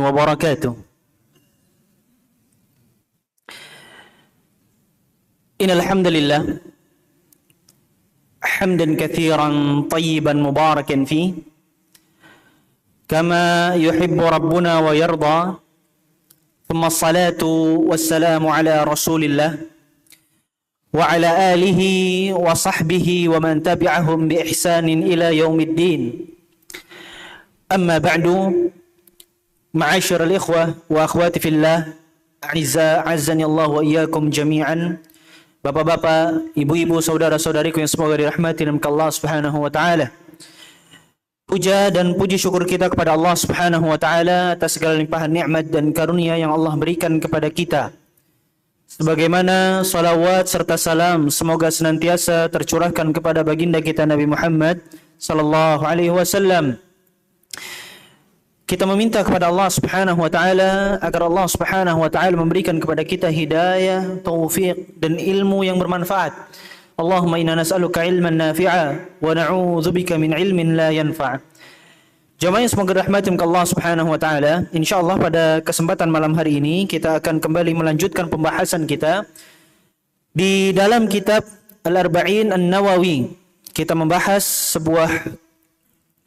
وبركاته. إن الحمد لله حمدا كثيرا طيبا مباركا فيه كما يحب ربنا ويرضى، ثم الصلاة والسلام على رسول الله وعلى آله وصحبه ومن تبعهم بإحسان إلى يوم الدين. أما بعد، معاشر الإخوة وأخواتي في الله أعزاء عزني الله وإياكم جميعا. Bapak-bapak, ibu-ibu, saudara-saudariku yang semoga dirahmati oleh Allah Subhanahu wa taala. Puja dan puji syukur kita kepada Allah Subhanahu wa taala atas segala limpahan nikmat dan karunia yang Allah berikan kepada kita. Sebagaimana salawat serta salam semoga senantiasa tercurahkan kepada baginda kita Nabi Muhammad sallallahu alaihi wasallam. Kita meminta kepada Allah Subhanahu wa taala agar Allah Subhanahu wa taala memberikan kepada kita hidayah, taufik dan ilmu yang bermanfaat. Allahumma inna nas'aluka ilman nafi'a wa na'udzubika min ilmin la yanfa'. Jamaah yang semoga dirahmati oleh Allah Subhanahu wa taala, insyaallah pada kesempatan malam hari ini kita akan kembali melanjutkan pembahasan kita di dalam kitab Al-Arba'in An-Nawawi. Kita membahas sebuah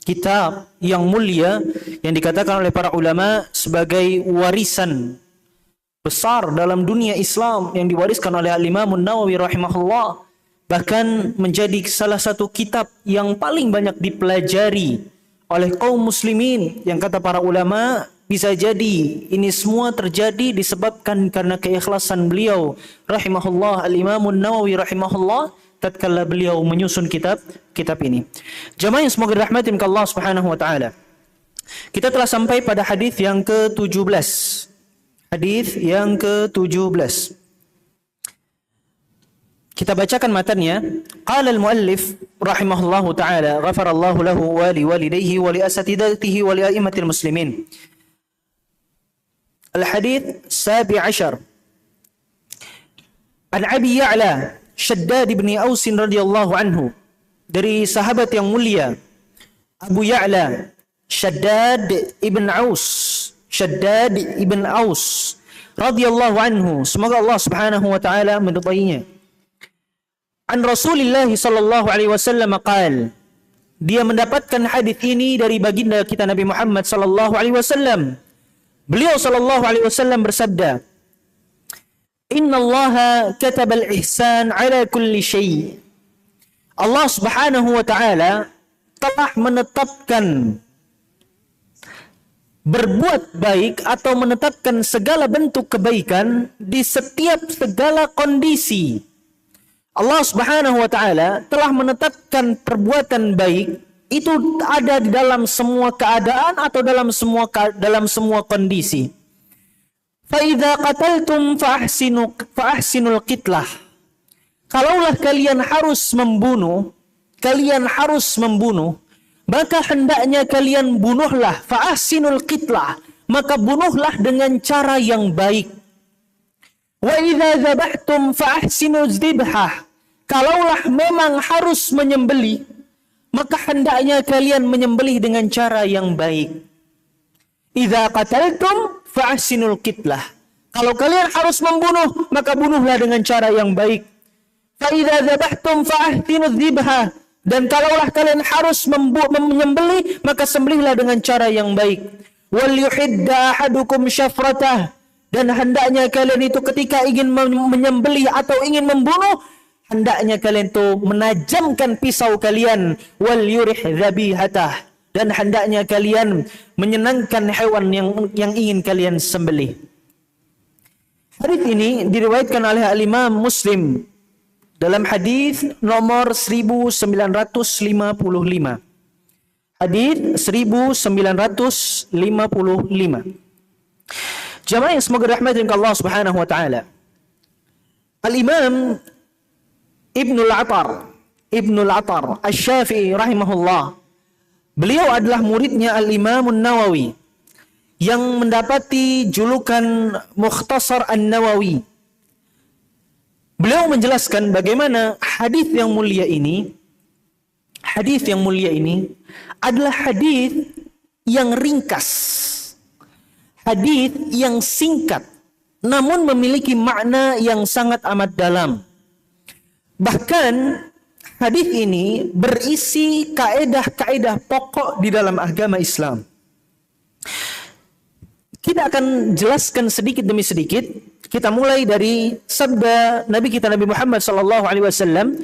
kitab yang mulia yang dikatakan oleh para ulama sebagai warisan besar dalam dunia Islam yang diwariskan oleh Al-Imam An-Nawawi rahimahullah, bahkan menjadi salah satu kitab yang paling banyak dipelajari oleh kaum muslimin, yang kata para ulama bisa jadi ini semua terjadi disebabkan karena keikhlasan beliau rahimahullah, Al-Imam An-Nawawi rahimahullah, tatkala beliau menyusun kitab ini. Jamaah yang semoga dirahmati oleh Allah Subhanahu wa taala. Kita telah sampai pada hadis yang ke-17. Hadis yang ke-17. Kita bacakan matanya. Qala al-muallif rahimahullahu taala, ghafarallahu lahu wa liwalidayhi wa li asatidatihi wa li a'immatil muslimin. Al-hadits 17. An Abi Ya'la Shaddad ibn Aus radhiyallahu anhu, dari sahabat yang mulia Abu Ya'la Shaddad ibn Aus radhiyallahu anhu, semoga Allah Subhanahu wa taala meridainya. An Rasulillah sallallahu alaihi wasallam qaal, dia mendapatkan hadis ini dari baginda kita Nabi Muhammad sallallahu alaihi wasallam. Beliau sallallahu alaihi wasallam bersabda, Inna Allaha katabal ihsan ala kulli syai'. Allah Subhanahu wa taala telah menetapkan berbuat baik atau menetapkan segala bentuk kebaikan di setiap segala kondisi. Allah Subhanahu wa taala telah menetapkan perbuatan baik itu ada di dalam semua keadaan atau dalam semua kondisi. Fa'idha qataltum fa'ahsinul qitlah. Kalaulah kalian harus membunuh, maka hendaknya kalian bunuhlah, fa'ahsinul qitlah, maka bunuhlah dengan cara yang baik. Wa idza dzabhtum fa'ahsinul dzibhah. Kalaulah memang harus menyembelih, maka hendaknya kalian menyembelih dengan cara yang baik. Idza qataltum fa'ahsinul qitlah. Kalau kalian harus membunuh, maka bunuhlah dengan cara yang baik. Fa idza dzabhtum fa'ahsinudz dzibha. Dan kalaulah kalian harus menyembelih, maka sembelihlah dengan cara yang baik. Wal yuhidda ahadukum syafratah. Dan hendaknya kalian itu ketika ingin menyembelih atau ingin membunuh, hendaknya kalian itu menajamkan pisau kalian. Wal yurih dzabihatah. Dan hendaknya kalian menyenangkan hewan yang ingin kalian sembelih. Hadis ini diriwayatkan oleh Al-Imam Muslim dalam hadis nomor 1955. Hadis 1955. Jamaah yang semoga dirahmati oleh Allah Subhanahu wa taala. Al-Imam Ibnul Atar Asy-Syafi'i rahimahullah, beliau adalah muridnya Al-Imam An-Nawawi yang mendapati julukan Mukhtasar An-Nawawi. Beliau menjelaskan bagaimana hadis yang mulia ini adalah hadis yang ringkas. hadis yang singkat namun memiliki makna yang sangat amat dalam. Bahkan hadis ini berisi kaedah-kaedah pokok di dalam agama Islam. Kita akan jelaskan sedikit demi sedikit. Kita mulai dari sabda Nabi kita Nabi Muhammad sallallahu alaihi wasallam.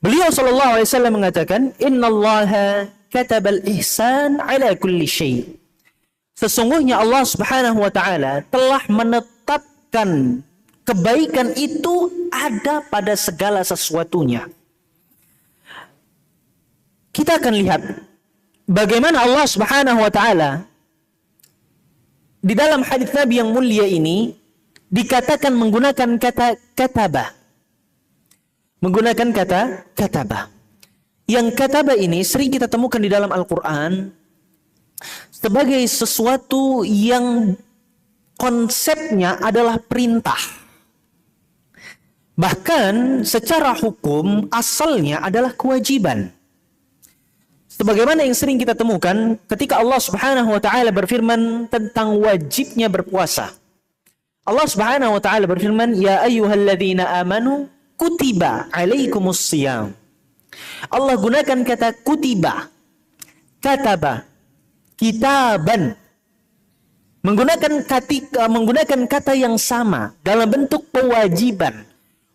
Beliau sallallahu alaihi wasallam mengatakan, "Innallaha katabal ihsan ala kulli syai." Sesungguhnya Allah Subhanahu wa taala telah menetapkan kebaikan itu ada pada segala sesuatunya. Kita akan lihat bagaimana Allah Subhanahu wa taala di dalam hadis Nabi yang mulia ini dikatakan menggunakan kata katabah. Menggunakan kata katabah. Yang katabah ini sering kita temukan di dalam Al-Quran sebagai sesuatu yang konsepnya adalah perintah. Bahkan secara hukum asalnya adalah kewajiban. Sebagaimana yang sering kita temukan ketika Allah Subhanahu wa taala berfirman tentang wajibnya berpuasa. Allah Subhanahu wa taala berfirman, "Ya ayyuhalladzina amanu kutiba alaikumus shiyam." Allah gunakan kata kutiba, kataba, kitaban. Menggunakan kata yang sama dalam bentuk kewajiban.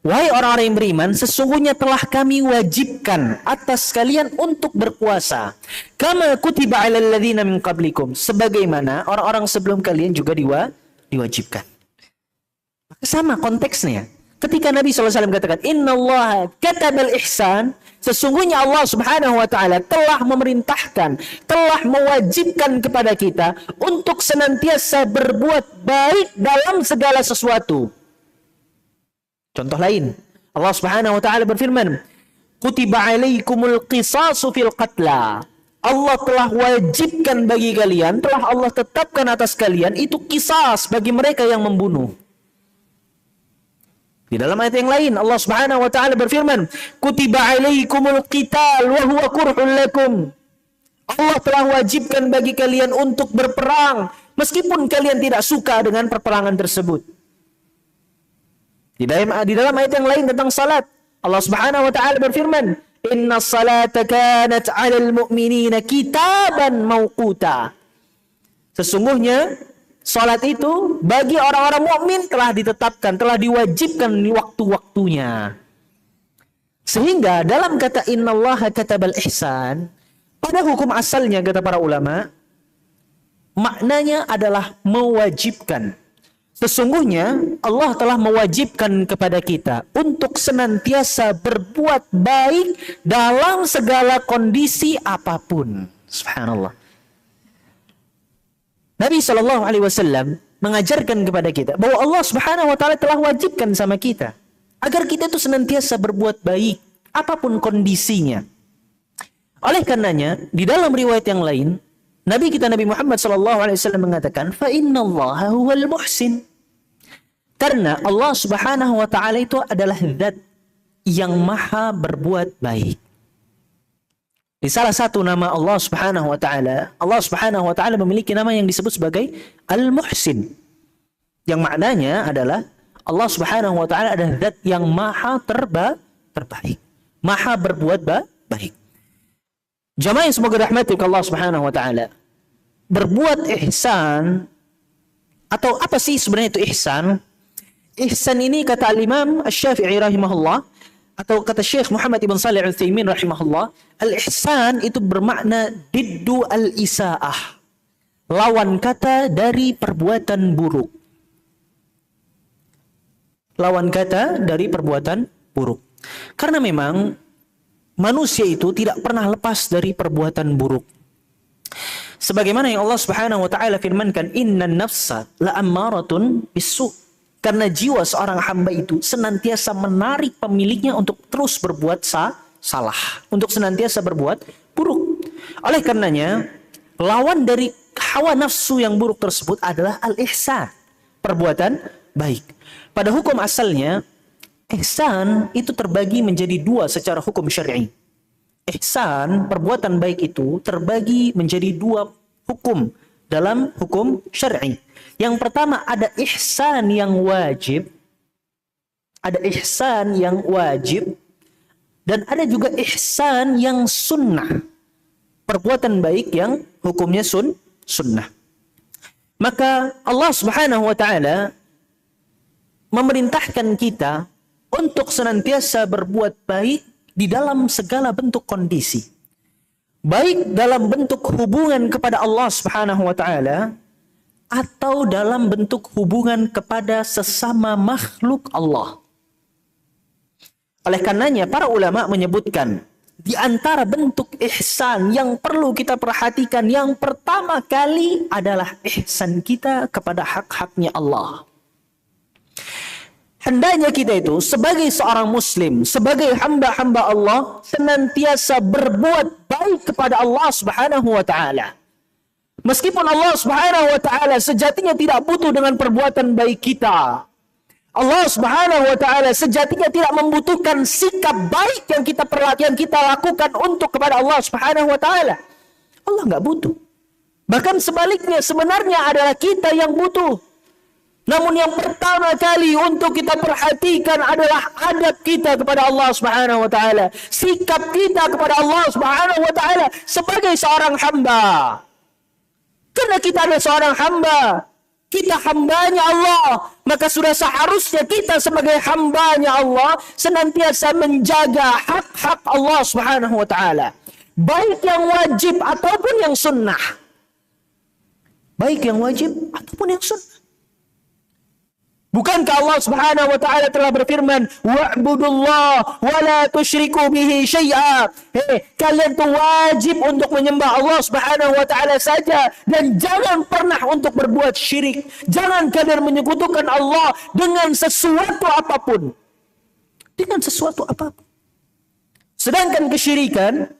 Wahai orang-orang yang beriman, sesungguhnya telah kami wajibkan atas kalian untuk berpuasa. Kama kutiba 'alal ladzina min qablikum, sebagaimana orang-orang sebelum kalian juga diwajibkan. Maka sama konteksnya. Ketika Nabi SAW katakan, "Innallaha katabal ihsan," sesungguhnya Allah Subhanahu wa taala telah memerintahkan, telah mewajibkan kepada kita untuk senantiasa berbuat baik dalam segala sesuatu. Contoh lain, Allah Subhanahu wa taala berfirman, "Kutiba 'alaikumul qisasu fil qatla." Allah telah wajibkan bagi kalian, telah Allah tetapkan atas kalian itu qisas bagi mereka yang membunuh. Di dalam ayat yang lain Allah Subhanahu wa taala berfirman, "Kutiba 'alaikumul qital wa huwa kurhun lakum." Allah telah wajibkan bagi kalian untuk berperang meskipun kalian tidak suka dengan perperangan tersebut. Di dalam ayat yang lain tentang salat, Allah Subhanahu wa taala berfirman, "Inna salata kanat 'alal mu'minina kitaban mawquta." Sesungguhnya salat itu bagi orang-orang mukmin telah ditetapkan, telah diwajibkan di waktu-waktunya. Sehingga dalam kata innallaha katabal ihsan, pada hukum asalnya kata para ulama, maknanya adalah mewajibkan. Sesungguhnya Allah telah mewajibkan kepada kita untuk senantiasa berbuat baik dalam segala kondisi apapun. Subhanallah. Nabi SAW mengajarkan kepada kita bahwa Allah Subhanahu wa taala telah wajibkan sama kita agar kita itu senantiasa berbuat baik apapun kondisinya. Oleh karenanya, di dalam riwayat yang lain, Nabi kita Nabi Muhammad SAW mengatakan, "Fa innallaha huwal muhsin." Karena Allah Subhanahu wa taala itu adalah zat yang maha berbuat baik. Di salah satu nama Allah Subhanahu wa taala memiliki nama yang disebut sebagai Al-Muhsin. Yang maknanya adalah Allah Subhanahu wa taala adalah zat yang maha terbaik. Maha berbuat baik. Jamaah yang semoga rahmati Allah Subhanahu wa taala. Berbuat ihsan, atau apa sih sebenarnya itu ihsan? Ihsan ini kata Al-Imam Asy-Syafi'i rahimahullah, atau kata Syekh Muhammad ibn Shalih Al-Utsaimin rahimahullah, al-ihsan itu bermakna diddu al-isaah, lawan kata dari perbuatan buruk. Lawan kata dari perbuatan buruk. Karena memang manusia itu tidak pernah lepas dari perbuatan buruk. Sebagaimana yang Allah Subhanahu wa taala firmankan, "Innan nafsa la'ammaratun bis-su'." Karena jiwa seorang hamba itu senantiasa menarik pemiliknya untuk terus berbuat salah, untuk senantiasa berbuat buruk. Oleh karenanya, lawan dari hawa nafsu yang buruk tersebut adalah al-ihsan, perbuatan baik. Pada hukum asalnya, ihsan itu terbagi menjadi dua secara hukum syar'i. Ihsan, perbuatan baik itu terbagi menjadi dua hukum dalam hukum syar'i. Yang pertama ada ihsan yang wajib, ada ihsan yang wajib, dan ada juga ihsan yang sunnah. Perbuatan baik yang hukumnya sunnah. Maka Allah Subhanahu wa taala memerintahkan kita untuk senantiasa berbuat baik di dalam segala bentuk kondisi. Baik dalam bentuk hubungan kepada Allah Subhanahu wa taala atau dalam bentuk hubungan kepada sesama makhluk Allah. Oleh karenanya para ulama menyebutkan di antara bentuk ihsan yang perlu kita perhatikan yang pertama kali adalah ihsan kita kepada hak-haknya Allah. Hendaknya kita itu sebagai seorang muslim, sebagai hamba-hamba Allah senantiasa berbuat baik kepada Allah Subhanahu wa taala. Meskipun Allah Subhanahu wa taala sejatinya tidak butuh dengan perbuatan baik kita. Allah Subhanahu wa taala sejatinya tidak membutuhkan sikap baik yang kita lakukan untuk kepada Allah Subhanahu wa taala. Allah enggak butuh. Bahkan sebaliknya sebenarnya adalah kita yang butuh. Namun yang pertama kali untuk kita perhatikan adalah adab kita kepada Allah Subhanahu wa taala, sikap kita kepada Allah Subhanahu wa taala sebagai seorang hamba. Karena kita adalah seorang hamba, kita hambanya Allah, maka sudah seharusnya kita sebagai hambanya Allah senantiasa menjaga hak-hak Allah Subhanahu wa taala, baik yang wajib ataupun yang sunnah. Baik yang wajib ataupun yang sunnah. Bukankah Allah Subhanahu wa taala telah berfirman, "Wa'budullah wa la tusyriku bihi syai'a." Kalian tuh wajib untuk menyembah Allah Subhanahu wa taala saja dan jangan pernah untuk berbuat syirik. Jangan kalian menyekutukan Allah dengan sesuatu apapun. Dengan sesuatu apapun. Sedangkan kesyirikan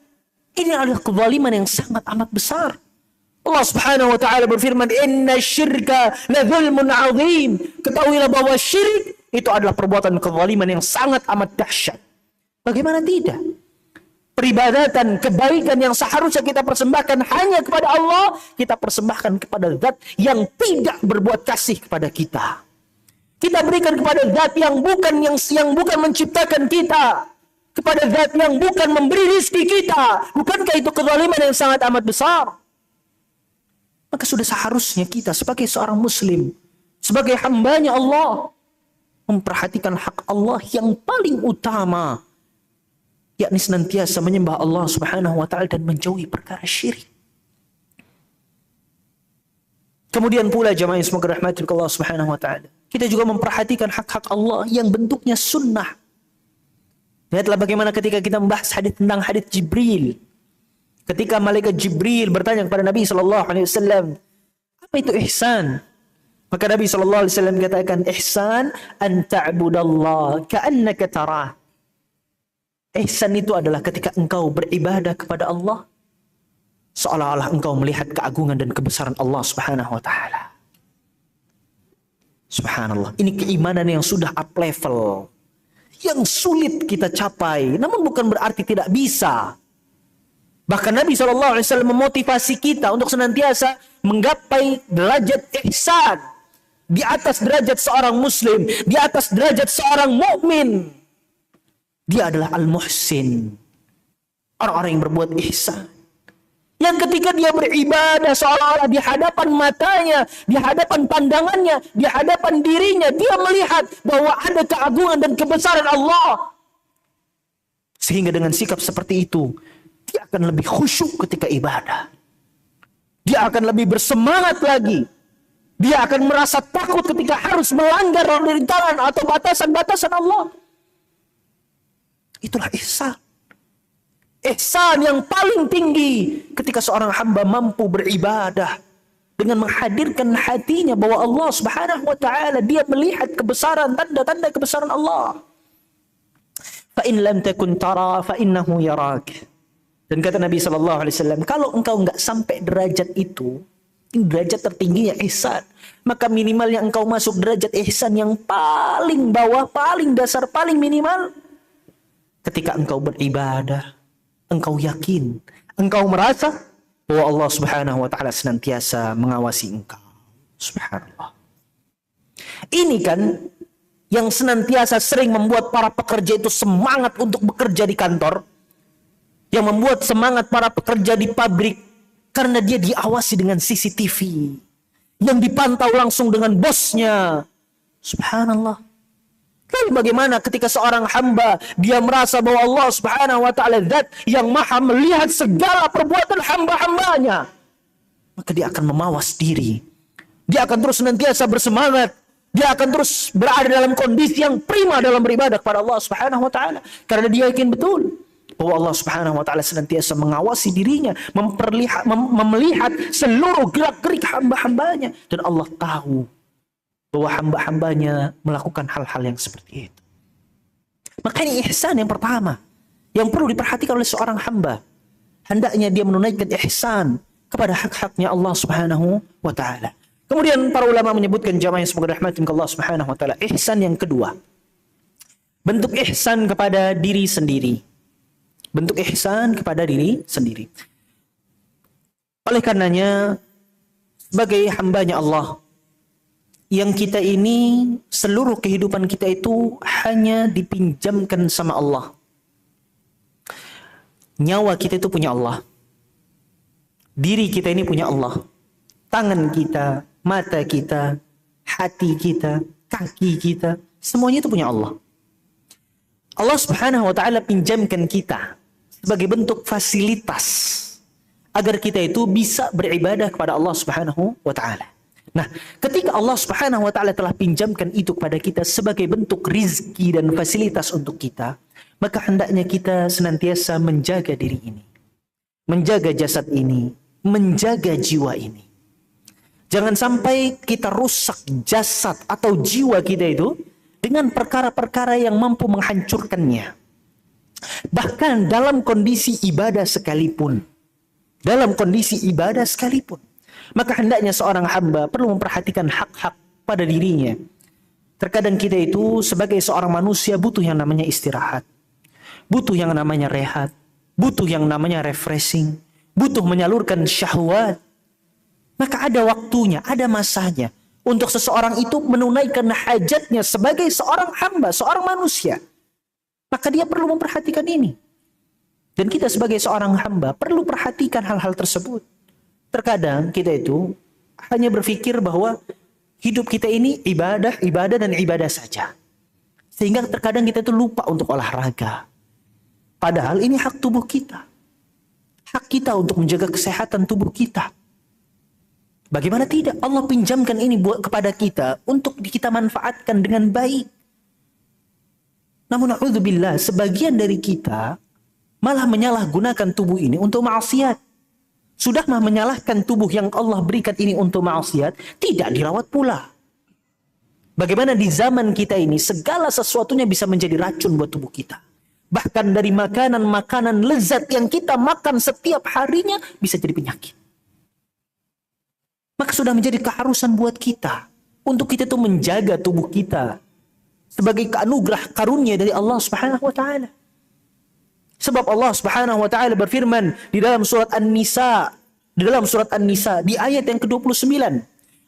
ini adalah kezaliman yang sangat amat besar. Allah Subhanahu wa taala berfirman, "Inna syirka la dzulmun 'adzim." Ketahuilah bahwa syirik itu adalah perbuatan kezaliman yang sangat amat dahsyat. Bagaimana tidak? Peribadatan, kebaikan yang seharusnya kita persembahkan hanya kepada Allah, kita persembahkan kepada zat yang tidak berbuat kasih kepada kita. Kita berikan kepada zat yang bukan menciptakan kita, kepada zat yang bukan memberi rezeki kita. Bukankah itu kezaliman yang sangat amat besar? Maka sudah seharusnya kita sebagai seorang muslim, sebagai hambanya Allah, memperhatikan hak Allah yang paling utama, yakni senantiasa menyembah Allah Subhanahu wa taala dan menjauhi perkara syirik. Kemudian pula jemaah yang semoga rahmati Allah Subhanahu wa taala, kita juga memperhatikan hak-hak Allah yang bentuknya sunnah. Lihatlah bagaimana ketika kita membahas tentang hadits Jibril. Ketika malaikat Jibril bertanya kepada Nabi SAW, apa itu ihsan? Maka Nabi SAW katakan, ihsan an ta'budallah ka'annaka tarah. Ihsan itu adalah ketika engkau beribadah kepada Allah, seolah-olah engkau melihat keagungan dan kebesaran Allah Subhanahu wa taala. Subhanallah, ini keimanan yang sudah up level, yang sulit kita capai, namun bukan berarti tidak bisa. Bahkan Nabi SAW memotivasi kita untuk senantiasa menggapai derajat ihsan di atas derajat seorang muslim, di atas derajat seorang mukmin. Dia adalah al-muhsin, orang-orang yang berbuat ihsan. Yang ketika dia beribadah seolah-olah di hadapan matanya, di hadapan pandangannya, di hadapan dirinya, dia melihat bahwa ada keagungan dan kebesaran Allah. Sehingga dengan sikap seperti itu, dia akan lebih khusyuk ketika ibadah. Dia akan lebih bersemangat lagi. Dia akan merasa takut ketika harus melanggar rintangan atau batasan-batasan Allah. Itulah ihsan. Ihsan yang paling tinggi ketika seorang hamba mampu beribadah dengan menghadirkan hatinya bahwa Allah Subhanahu wa taala, dia melihat kebesaran, tanda-tanda kebesaran Allah. Fa in lam takun tara fa innahu yarak. Dan kata Nabi SAW, kalau engkau enggak sampai derajat itu, ini derajat tertingginya ihsan, maka minimalnya engkau masuk derajat ihsan yang paling bawah, paling dasar, paling minimal. Ketika engkau beribadah, engkau yakin, engkau merasa bahwa Allah Subhanahu wa taala senantiasa mengawasi engkau. Subhanallah. Ini kan yang senantiasa sering membuat para pekerja itu semangat untuk bekerja di kantor, yang membuat semangat para pekerja di pabrik, karena dia diawasi dengan CCTV, yang dipantau langsung dengan bosnya. Subhanallah. Lalu bagaimana ketika seorang hamba dia merasa bahwa Allah Subhanahu wa taala zat yang maha melihat segala perbuatan hamba-hambanya, maka dia akan memawas diri. Dia akan terus senantiasa bersemangat. Dia akan terus berada dalam kondisi yang prima dalam beribadah kepada Allah Subhanahu wa taala, karena dia yakin betul bahwa Allah Subhanahu wa taala senantiasa mengawasi dirinya, melihat seluruh gerak-gerik hamba-hambanya, dan Allah tahu bahwa hamba-hambanya melakukan hal-hal yang seperti itu. Maka ini ihsan yang pertama yang perlu diperhatikan oleh seorang hamba. Hendaknya dia menunaikan ihsan kepada hak-haknya Allah Subhanahu wa taala. Kemudian para ulama menyebutkan, jamaah yang semoga rahmatin ke Allah Subhanahu wa taala, ihsan yang kedua, bentuk ihsan kepada diri sendiri. Bentuk ihsan kepada diri sendiri. Oleh karenanya, sebagai hambanya Allah, yang kita ini, seluruh kehidupan kita itu hanya dipinjamkan sama Allah. Nyawa kita itu punya Allah. Diri kita ini punya Allah. Tangan kita, mata kita, hati kita, kaki kita, semuanya itu punya Allah. Allah Subhanahu wa taala pinjamkan kita sebagai bentuk fasilitas agar kita itu bisa beribadah kepada Allah Subhanahu wa taala. Nah, ketika Allah Subhanahu wa taala telah pinjamkan itu kepada kita sebagai bentuk rizki dan fasilitas untuk kita, maka hendaknya kita senantiasa menjaga diri ini, menjaga jasad ini, menjaga jiwa ini. Jangan sampai kita rusak jasad atau jiwa kita itu dengan perkara-perkara yang mampu menghancurkannya. Bahkan dalam kondisi ibadah sekalipun. Dalam kondisi ibadah sekalipun. Maka hendaknya seorang hamba perlu memperhatikan hak-hak pada dirinya. Terkadang kita itu sebagai seorang manusia butuh yang namanya istirahat. Butuh yang namanya rehat. Butuh yang namanya refreshing. Butuh menyalurkan syahwat. Maka ada waktunya, ada masanya untuk seseorang itu menunaikan hajatnya sebagai seorang hamba, seorang manusia. Maka dia perlu memperhatikan ini. Dan kita sebagai seorang hamba perlu perhatikan hal-hal tersebut. Terkadang kita itu hanya berpikir bahwa hidup kita ini ibadah, ibadah dan ibadah saja. Sehingga terkadang kita itu lupa untuk olahraga. Padahal ini hak tubuh kita. Hak kita untuk menjaga kesehatan tubuh kita. Bagaimana tidak? Allah pinjamkan ini buat kepada kita untuk kita manfaatkan dengan baik. Namun na'udzubillah, sebagian dari kita malah menyalahgunakan tubuh ini untuk maksiat. Sudah mah menyalahkan tubuh yang Allah berikan ini untuk maksiat, tidak dirawat pula. Bagaimana di zaman kita ini segala sesuatunya bisa menjadi racun buat tubuh kita. Bahkan dari makanan-makanan lezat yang kita makan setiap harinya bisa jadi penyakit. Maka sudah menjadi keharusan buat kita untuk kita itu menjaga tubuh kita sebagai anugerah karunia dari Allah Subhanahu wa taala. Sebab Allah Subhanahu wa taala berfirman di dalam surat An-Nisa, di ayat yang ke-29.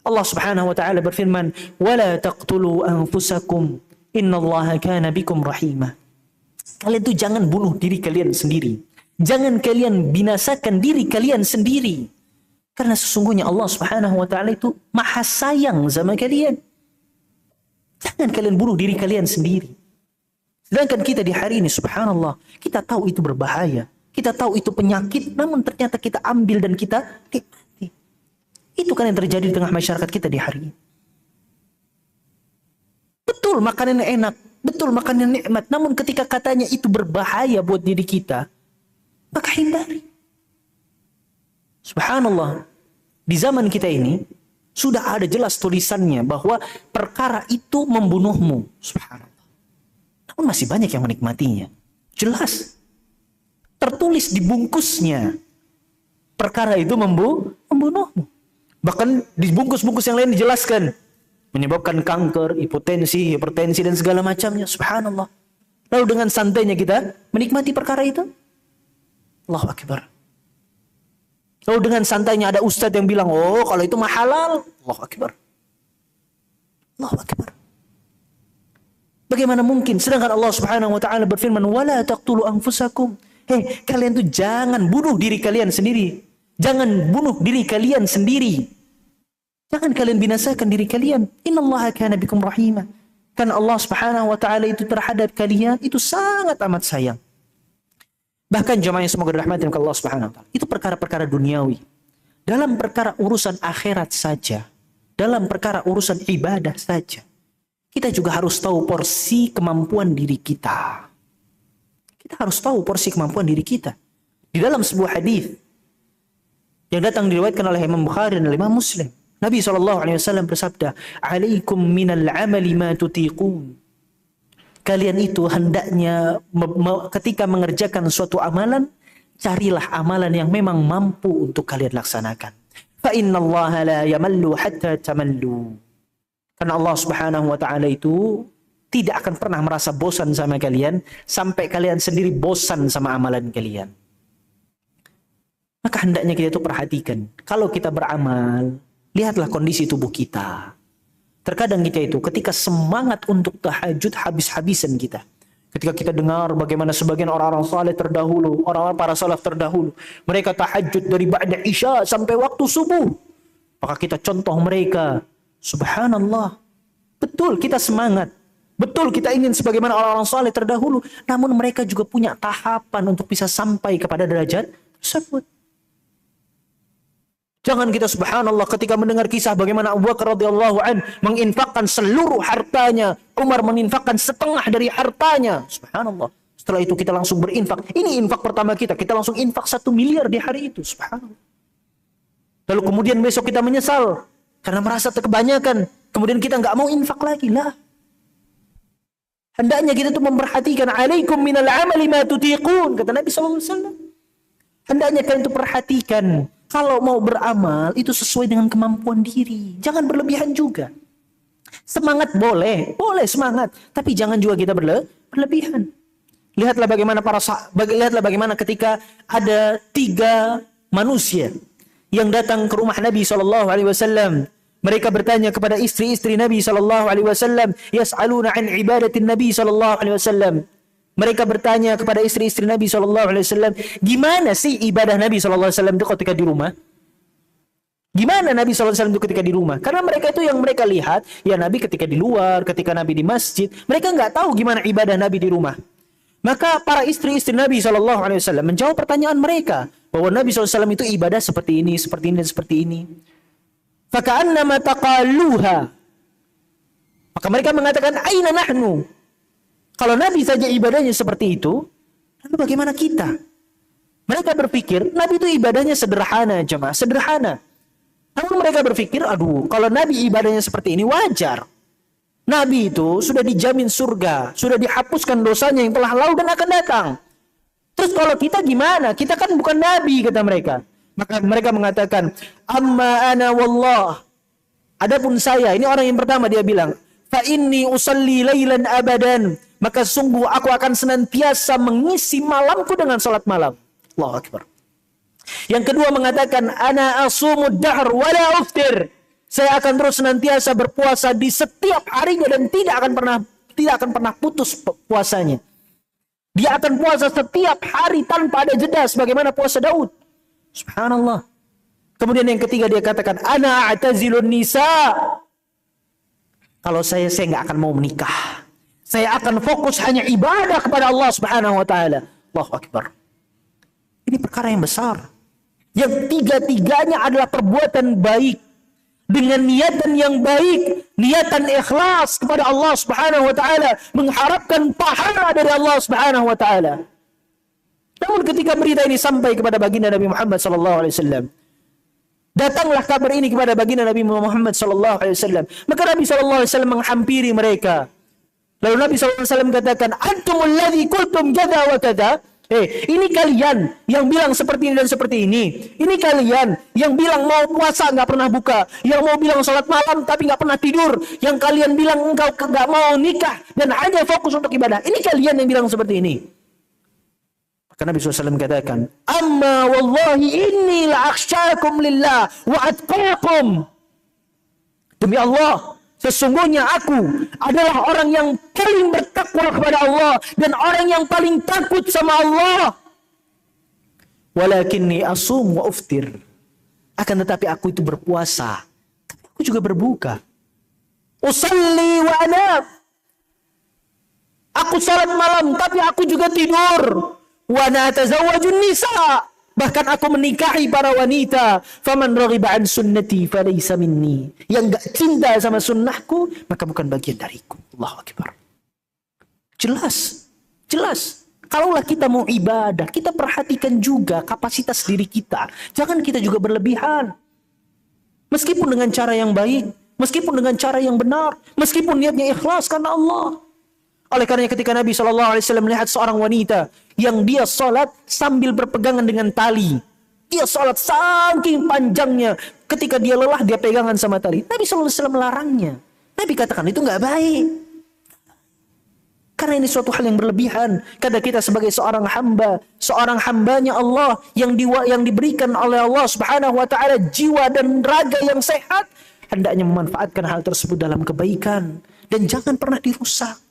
Allah Subhanahu wa taala berfirman, "Wala taqtulu anfusakum, innallaha kana bikum rahima." Kalian itu jangan bunuh diri kalian sendiri. Jangan kalian binasakan diri kalian sendiri. Karena sesungguhnya Allah Subhanahu wa taala itu maha sayang sama kalian. Jangan kalian bunuh diri kalian sendiri. Sedangkan kita di hari ini, subhanallah, kita tahu itu berbahaya. Kita tahu itu penyakit, namun ternyata kita ambil dan kita nikmati. Itu kan yang terjadi di tengah masyarakat kita di hari ini. Betul makanan yang enak, betul makanan yang nikmat, namun ketika katanya itu berbahaya buat diri kita, maka hindari. Subhanallah, di zaman kita ini sudah ada jelas tulisannya bahwa perkara itu membunuhmu. Subhanallah. Namun masih banyak yang menikmatinya. Jelas. Tertulis di bungkusnya. Perkara itu membunuhmu. Bahkan di bungkus-bungkus yang lain dijelaskan. Menyebabkan kanker, hipotensi, hipertensi dan segala macamnya. Subhanallah. Lalu dengan santainya kita menikmati perkara itu. Allahu Akbar. Oh, dengan santainya ada ustadz yang bilang, oh kalau itu mah halal. Allahu Akbar. Allahu Akbar. Bagaimana mungkin? Sedangkan Allah Subhanahu wa taala berfirman, "Wala taqtulu anfusakum." Hei, kalian tuh jangan bunuh diri kalian sendiri. Jangan bunuh diri kalian sendiri. Jangan kalian binasakan diri kalian. Innallaha kana bikum rahima. Karena Allah Subhanahu wa taala itu terhadap kalian itu sangat amat sayang. Bahkan jemaah yang semoga dirahmati oleh Allah Subhanahu wa taala, itu perkara-perkara duniawi. Dalam perkara urusan akhirat saja, dalam perkara urusan ibadah saja, kita juga harus tahu porsi kemampuan diri kita. Kita harus tahu porsi kemampuan diri kita. Di dalam sebuah hadis yang datang diriwayatkan oleh Imam Bukhari dan Imam Muslim, Nabi SAW bersabda, "Alaikum minal amali ma tutiqun." Kalian itu hendaknya ketika mengerjakan suatu amalan, carilah amalan yang memang mampu untuk kalian laksanakan. Fa innallaha la yamallu hatta tamallu. Karena Allah Subhanahu wa taala itu tidak akan pernah merasa bosan sama kalian sampai kalian sendiri bosan sama amalan kalian. Maka hendaknya kita itu perhatikan. Kalau kita beramal, lihatlah kondisi tubuh kita. Terkadang kita itu ketika semangat untuk tahajud habis-habisan kita. Ketika kita dengar bagaimana sebagian orang-orang saleh terdahulu, orang-orang para salaf terdahulu, mereka tahajud dari ba'da isya sampai waktu subuh. Maka kita contoh mereka. Subhanallah. Betul kita semangat. Betul kita ingin sebagaimana orang-orang saleh terdahulu. Namun mereka juga punya tahapan untuk bisa sampai kepada derajat tersebut. Jangan kita subhanallah ketika mendengar kisah bagaimana Abu Bakar radhiyallahu an menginfakkan seluruh hartanya, Umar menginfakkan setengah dari hartanya. Subhanallah. Setelah itu kita langsung berinfak. Ini infak pertama kita. Kita langsung infak 1 miliar di hari itu. Subhanallah. Lalu kemudian besok kita menyesal karena merasa kebanyakan. Kemudian kita nggak mau infak lagi lah. Hendaknya kita tuh memperhatikan, alaikum minal amali ma tutiqun, kata Nabi SAW. Hendaknya kalian tuh perhatikan. Kalau mau beramal, itu sesuai dengan kemampuan diri. Jangan berlebihan juga. Semangat boleh semangat. Tapi jangan juga kita berlebihan. Lihatlah bagaimana ketika ada 3 manusia yang datang ke rumah Nabi SAW. Mereka bertanya kepada istri-istri Nabi SAW. Yas'aluna an ibadatin Nabi SAW. Mereka bertanya kepada istri-istri Nabi SAW, gimana sih ibadah Nabi SAW itu ketika di rumah? Gimana Nabi SAW itu ketika di rumah? Karena mereka itu yang mereka lihat, ya Nabi ketika di luar, ketika Nabi di masjid, mereka nggak tahu gimana ibadah Nabi di rumah. Maka para istri-istri Nabi SAW menjawab pertanyaan mereka, bahwa Nabi SAW itu ibadah seperti ini, seperti ini, dan seperti ini. Faka'annama taqalluha. Maka mereka mengatakan, aina nahnu? Kalau Nabi saja ibadahnya seperti itu, lalu bagaimana kita? Mereka berpikir, Nabi itu ibadahnya sederhana, jemaah, sederhana. Namun mereka berpikir, aduh, kalau Nabi ibadahnya seperti ini, wajar. Nabi itu sudah dijamin surga, sudah dihapuskan dosanya yang telah lalu dan akan datang. Terus kalau kita gimana? Kita kan bukan Nabi, kata mereka. Maka mereka mengatakan, amma ana wallah. Adapun saya, ini orang yang pertama dia bilang, fa inni usalli lailan abadan. Maka sungguh aku akan senantiasa mengisi malamku dengan salat malam. Allahu Akbar. Yang kedua mengatakan, ana asumud dahr wala uftir. Saya akan terus senantiasa berpuasa di setiap harinya dan tidak akan pernah putus puasanya. Dia akan puasa setiap hari tanpa ada jeda sebagaimana puasa Daud. Subhanallah. Kemudian yang ketiga dia katakan, ana a'tazilun nisa. Kalau saya nggak akan mau menikah. Saya akan fokus hanya ibadah kepada Allah Subhanahu wa taala. Allahu Akbar. Ini perkara yang besar. Yang tiga-tiganya adalah perbuatan baik dengan niatan yang baik, niatan ikhlas kepada Allah Subhanahu wa taala, mengharapkan pahala dari Allah Subhanahu wa taala. Namun ketika berita ini sampai kepada baginda Nabi Muhammad sallallahu alaihi wasallam, datanglah kabar ini kepada baginda Nabi Muhammad sallallahu alaihi wasallam, maka Nabi sallallahu alaihi wasallam menghampiri mereka. Lalu Nabi SAW katakan, antumul ladzi qultum kadza wa kadza. Ini kalian yang bilang seperti ini dan seperti ini. Ini kalian yang bilang mau puasa nggak pernah buka, yang mau bilang salat malam tapi nggak pernah tidur, yang kalian bilang engkau nggak mau nikah dan hanya fokus untuk ibadah. Ini kalian yang bilang seperti ini. Maka Karena Nabi SAW katakan, amma wallahi inni la'akhsyakum lillah wa atqakum. Demi Allah, sesungguhnya aku adalah orang yang paling bertakwa kepada Allah dan orang yang paling takut sama Allah. Walakinni asum wa uftir. Akan tetapi aku itu berpuasa, tapi aku juga berbuka. Usalli wa anam. Aku salat malam, tapi aku juga tidur. Wa natazawwajun nisa. Bahkan aku menikahi para wanita. Faman raghiba an sunnati falaysa minni. Yang enggak cinta sama sunnahku, maka bukan bagian dariku. Allahu Akbar. Jelas. Kalaulah kita mau ibadah, kita perhatikan juga kapasitas diri kita. Jangan kita juga berlebihan. Meskipun dengan cara yang baik, meskipun dengan cara yang benar, meskipun niatnya ikhlas karena Allah. Oleh karenanya ketika Nabi SAW melihat seorang wanita yang dia salat sambil berpegangan dengan tali. Dia salat saking panjangnya. Ketika dia lelah, dia pegangan sama tali. Nabi SAW melarangnya. Nabi katakan itu nggak baik. Karena ini suatu hal yang berlebihan. Karena kita sebagai seorang hamba, seorang hambanya Allah yang diberikan oleh Allah Subhanahu wa taala jiwa dan raga yang sehat, hendaknya memanfaatkan hal tersebut dalam kebaikan dan jangan pernah dirusak.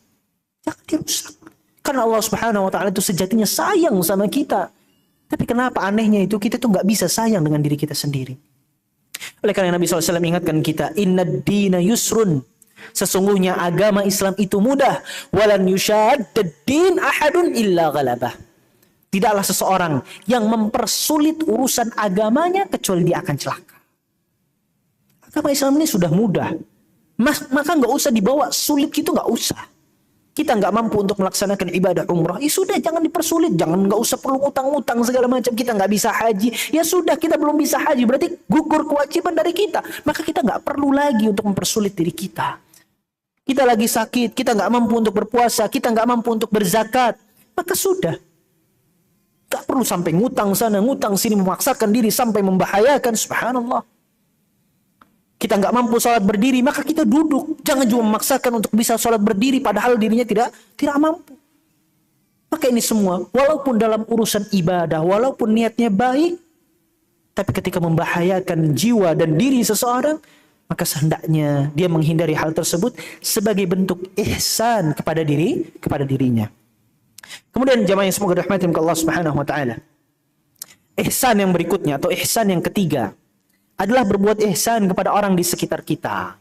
Jangan dirusak. Karena Allah Subhanahu wa taala itu sejatinya sayang sama kita. Tapi kenapa anehnya itu kita tuh nggak bisa sayang dengan diri kita sendiri. Oleh karena Nabi SAW ingatkan kita, innad dina yusrun. Sesungguhnya agama Islam itu mudah. Walan yushaddad din ahadun illa ghalabah. Tidaklah seseorang yang mempersulit urusan agamanya kecuali dia akan celaka. Agama Islam ini sudah mudah. Maka nggak usah dibawa sulit gitu, nggak usah. Kita nggak mampu untuk melaksanakan ibadah umrah, ya sudah jangan dipersulit, nggak usah perlu utang-utang segala macam. Kita nggak bisa haji, ya sudah kita belum bisa haji, berarti gugur kewajiban dari kita. Maka kita nggak perlu lagi untuk mempersulit diri kita. Kita lagi sakit, kita nggak mampu untuk berpuasa, kita nggak mampu untuk berzakat, maka sudah. Nggak perlu sampai ngutang sana, ngutang sini, memaksakan diri sampai membahayakan. Subhanallah. Kita nggak mampu sholat berdiri, maka kita duduk. Jangan juga memaksakan untuk bisa sholat berdiri, padahal dirinya tidak mampu. Maka ini semua, walaupun dalam urusan ibadah, walaupun niatnya baik, tapi ketika membahayakan jiwa dan diri seseorang, maka sehendaknya dia menghindari hal tersebut sebagai bentuk ihsan kepada dirinya. Kemudian jamaah yang semoga dirahmati oleh Allah Subhanahu wa taala. Ihsan yang berikutnya atau ihsan yang ketiga adalah berbuat ihsan kepada orang di sekitar kita.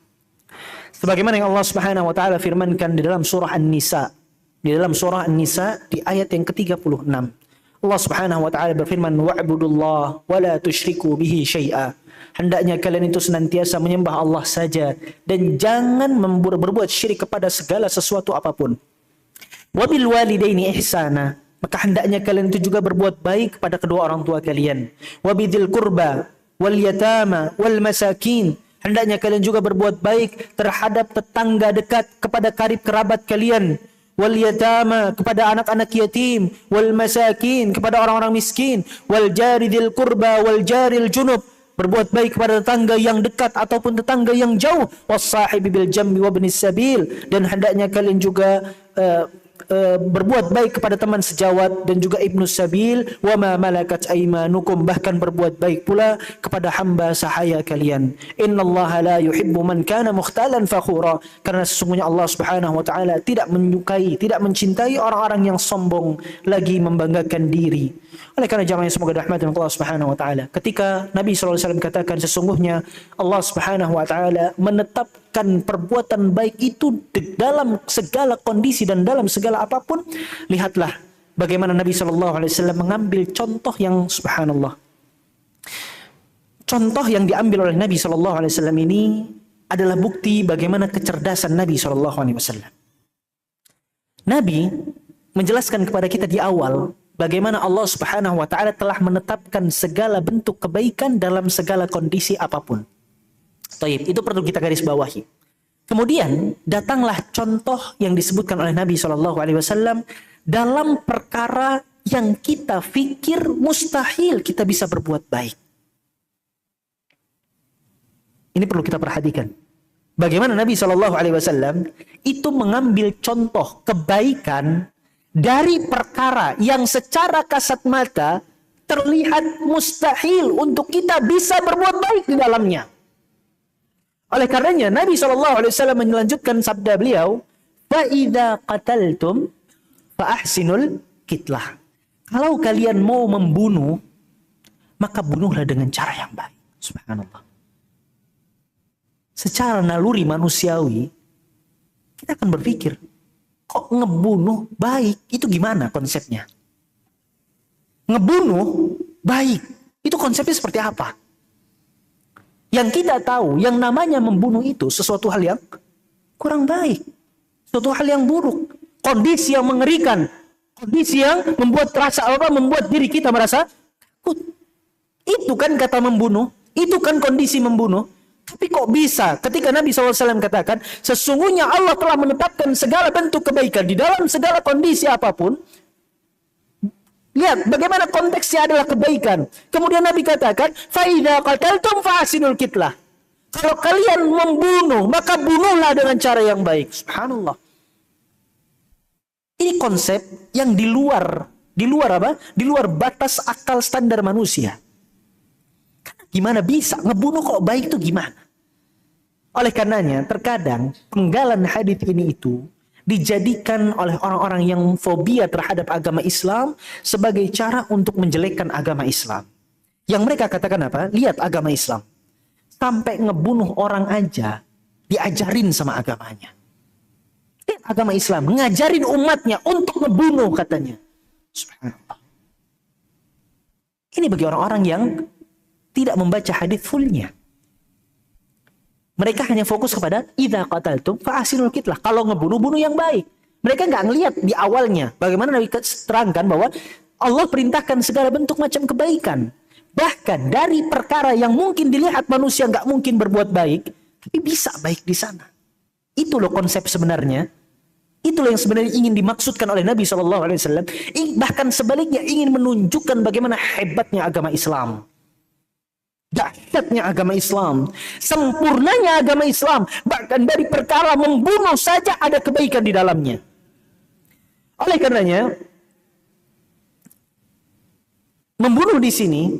Sebagaimana yang Allah Subhanahu wa taala firmankan di dalam surah An-Nisa. Di dalam surah An-Nisa di ayat yang ke-36. Allah Subhanahu wa taala berfirman, "Wa'budullah wa la tusyriku bihi syai'a." Hendaknya kalian itu senantiasa menyembah Allah saja dan jangan berbuat syirik kepada segala sesuatu apapun. Wabil walidaini ihsana. Maka hendaknya kalian itu juga berbuat baik kepada kedua orang tua kalian. Wabidil qurba wal yatama wal masakin. Hendaknya kalian juga berbuat baik terhadap tetangga dekat, kepada karib kerabat kalian. Wal yatama, kepada anak-anak yatim. Wal masakin, kepada orang-orang miskin. Wal jaridil qurba wal jaril junub. Berbuat baik kepada tetangga yang dekat ataupun tetangga yang jauh. Wassahibi bil jambi wabnis sabil. Dan hendaknya kalian juga berbuat baik kepada teman sejawat dan juga ibnu sabil. Wa ma malakat aymanukum. Bahkan berbuat baik pula kepada hamba sahaya kalian. Innallaha la yuhibbu man kana mukhtalan fakhura. Karena sesungguhnya Allah Subhanahu wa taala tidak menyukai, tidak mencintai orang-orang yang sombong lagi membanggakan diri. Oleh karena jamaah yang semoga dirahmati Allah Subhanahu wa taala, ketika Nabi sallallahu alaihi wasallam katakan sesungguhnya Allah Subhanahu wa taala menetapkan perbuatan baik itu dalam segala kondisi dan dalam segala apapun, lihatlah bagaimana Nabi sallallahu alaihi wasallam mengambil contoh yang subhanallah. Contoh yang diambil oleh Nabi sallallahu alaihi wasallam ini adalah bukti bagaimana kecerdasan Nabi sallallahu alaihi wasallam. Nabi menjelaskan kepada kita di awal bagaimana Allah Subhanahu wa taala telah menetapkan segala bentuk kebaikan dalam segala kondisi apapun. Taib, itu perlu kita garis bawahi. Kemudian datanglah contoh yang disebutkan oleh Nabi SAW dalam perkara yang kita fikir mustahil kita bisa berbuat baik. Ini perlu kita perhatikan. Bagaimana Nabi SAW itu mengambil contoh kebaikan dari perkara yang secara kasat mata terlihat mustahil untuk kita bisa berbuat baik di dalamnya. Oleh karenanya Nabi SAW melanjutkan sabda beliau, "Fa'idha qataltum fa'ahsinul kitlah." Kalau kalian mau membunuh, maka bunuhlah dengan cara yang baik. Subhanallah. Secara naluri manusiawi, kita akan berpikir, kok ngebunuh baik? Itu gimana konsepnya? Ngebunuh baik, itu konsepnya seperti apa? Yang kita tahu, yang namanya membunuh itu sesuatu hal yang kurang baik. Sesuatu hal yang buruk. Kondisi yang mengerikan. Kondisi yang membuat membuat diri kita merasa takut. Itu kan kata membunuh. Itu kan kondisi membunuh. Tapi kok bisa ketika Nabi SAW katakan, sesungguhnya Allah telah menetapkan segala bentuk kebaikan di dalam segala kondisi apapun. Lihat bagaimana konteksnya adalah kebaikan. Kemudian Nabi katakan, "Fa'idha qataltum fa'ahsinul kitlah." Kalau kalian membunuh, maka bunuhlah dengan cara yang baik. Subhanallah. Ini konsep yang di luar apa? Di luar batas akal standar manusia. Gimana bisa ngebunuh kok baik itu gimana? Oleh karenanya, terkadang penggalan hadis ini itu dijadikan oleh orang-orang yang fobia terhadap agama Islam sebagai cara untuk menjelekkan agama Islam. Yang mereka katakan apa? Lihat agama Islam. Sampai ngebunuh orang aja diajarin sama agamanya. Lihat agama Islam, ngajarin umatnya untuk ngebunuh katanya. Subhanallah. Ini bagi orang-orang yang tidak membaca hadis fullnya. Mereka hanya fokus kepada idza qataltum fa'ahsinul kitlah. Kalau ngebunuh, bunuh yang baik. Mereka nggak ngelihat di awalnya bagaimana Nabi terangkan bahwa Allah perintahkan segala bentuk macam kebaikan. Bahkan dari perkara yang mungkin dilihat manusia nggak mungkin berbuat baik, tapi bisa baik di sana. Itu loh konsep sebenarnya. Itulah yang sebenarnya ingin dimaksudkan oleh Nabi SAW. Bahkan sebaliknya ingin menunjukkan bagaimana hebatnya agama Islam. Dahsyatnya agama Islam, sempurnanya agama Islam, bahkan dari perkara membunuh saja ada kebaikan di dalamnya. Oleh karenanya, membunuh di sini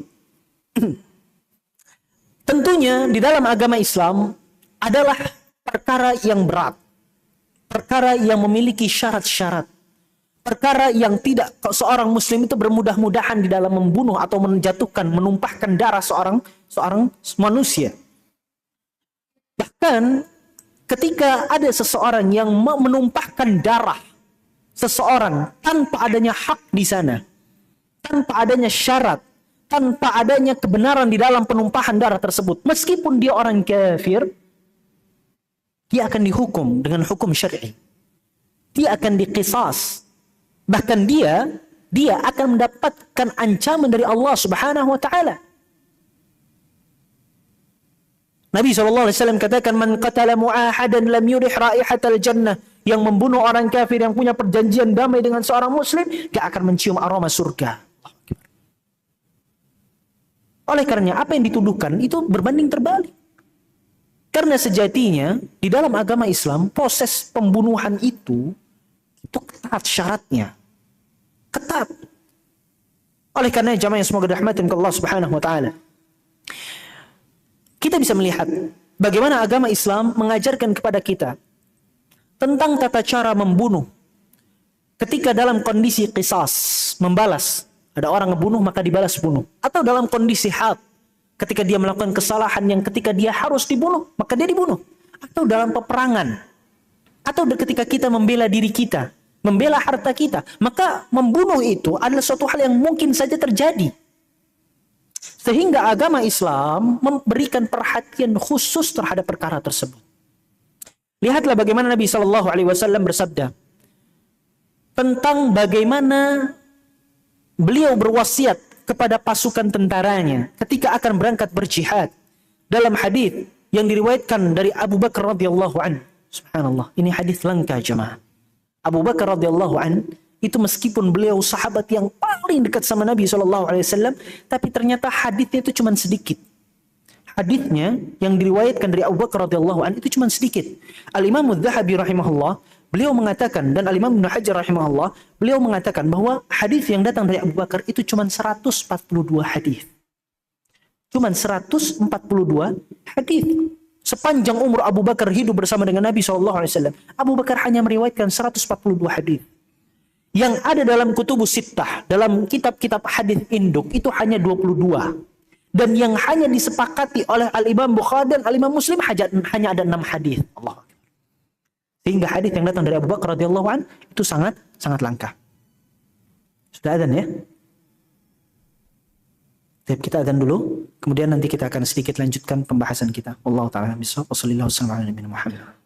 tentunya di dalam agama Islam adalah perkara yang berat, perkara yang memiliki syarat-syarat. Perkara yang tidak seorang muslim itu bermudah-mudahan di dalam membunuh atau menjatuhkan, menumpahkan darah seorang manusia. Bahkan ketika ada seseorang yang menumpahkan darah seseorang tanpa adanya hak di sana, tanpa adanya syarat, tanpa adanya kebenaran di dalam penumpahan darah tersebut, meskipun dia orang kafir, dia akan dihukum dengan hukum syar'i. Dia akan diqisas. Bahkan dia akan mendapatkan ancaman dari Allah Subhanahu wa taala. Nabi SAW katakan, "Man qatala mu'ahadan lam yurih raihatal jannah." Yang membunuh orang kafir yang punya perjanjian damai dengan seorang muslim, gak akan mencium aroma surga. Oleh karenanya apa yang dituduhkan itu berbanding terbalik. Karena sejatinya di dalam agama Islam proses pembunuhan itu ketat syaratnya. Ketat. Oleh karena jamaah yang semoga dirahmatin ke Allah Subhanahu wa taala. Kita bisa melihat bagaimana agama Islam mengajarkan kepada kita tentang tata cara membunuh. Ketika dalam kondisi qisas, membalas, ada orang ngebunuh maka dibalas bunuh. Atau dalam kondisi had, ketika dia melakukan kesalahan yang ketika dia harus dibunuh, maka dia dibunuh. Atau dalam peperangan. Atau ketika kita membela diri kita, membela harta kita, maka membunuh itu adalah suatu hal yang mungkin saja terjadi. Sehingga agama Islam memberikan perhatian khusus terhadap perkara tersebut. Lihatlah bagaimana Nabi SAW bersabda tentang bagaimana beliau berwasiat kepada pasukan tentaranya ketika akan berangkat berjihad. Dalam hadis yang diriwayatkan dari Abu Bakar radhiyallahu anhu. Subhanallah, ini hadis langka jemaah. Abu Bakar radhiyallahu an itu meskipun beliau sahabat yang paling dekat sama Nabi SAW, tapi ternyata hadisnya itu cuma sedikit. Hadisnya yang diriwayatkan dari Abu Bakar radhiyallahu an itu cuma sedikit. Al-Imam Adz-Dzahabi rahimahullah Beliau mengatakan, dan Al-Imam Ibnu Hajar rahimahullah, beliau mengatakan bahwa hadis yang datang dari Abu Bakar itu cuma 142 hadis. Cuma 142 hadis. Sepanjang umur Abu Bakar hidup bersama dengan Nabi SAW, Abu Bakar hanya meriwayatkan 142 hadis. Yang ada dalam kutubus sittah, dalam kitab-kitab hadis induk, itu hanya 22. Dan yang hanya disepakati oleh Al-Imam Bukhari dan Al-Imam Muslim hanya ada 6 hadis. Allah. Sehingga hadis yang datang dari Abu Bakar radhiyallahu an itu sangat langka. Sudah adzan ya? Kita adzan dulu, kemudian nanti kita akan sedikit lanjutkan pembahasan kita. Wallahu taala bisawab. Wassallallahu alaihi wasallam.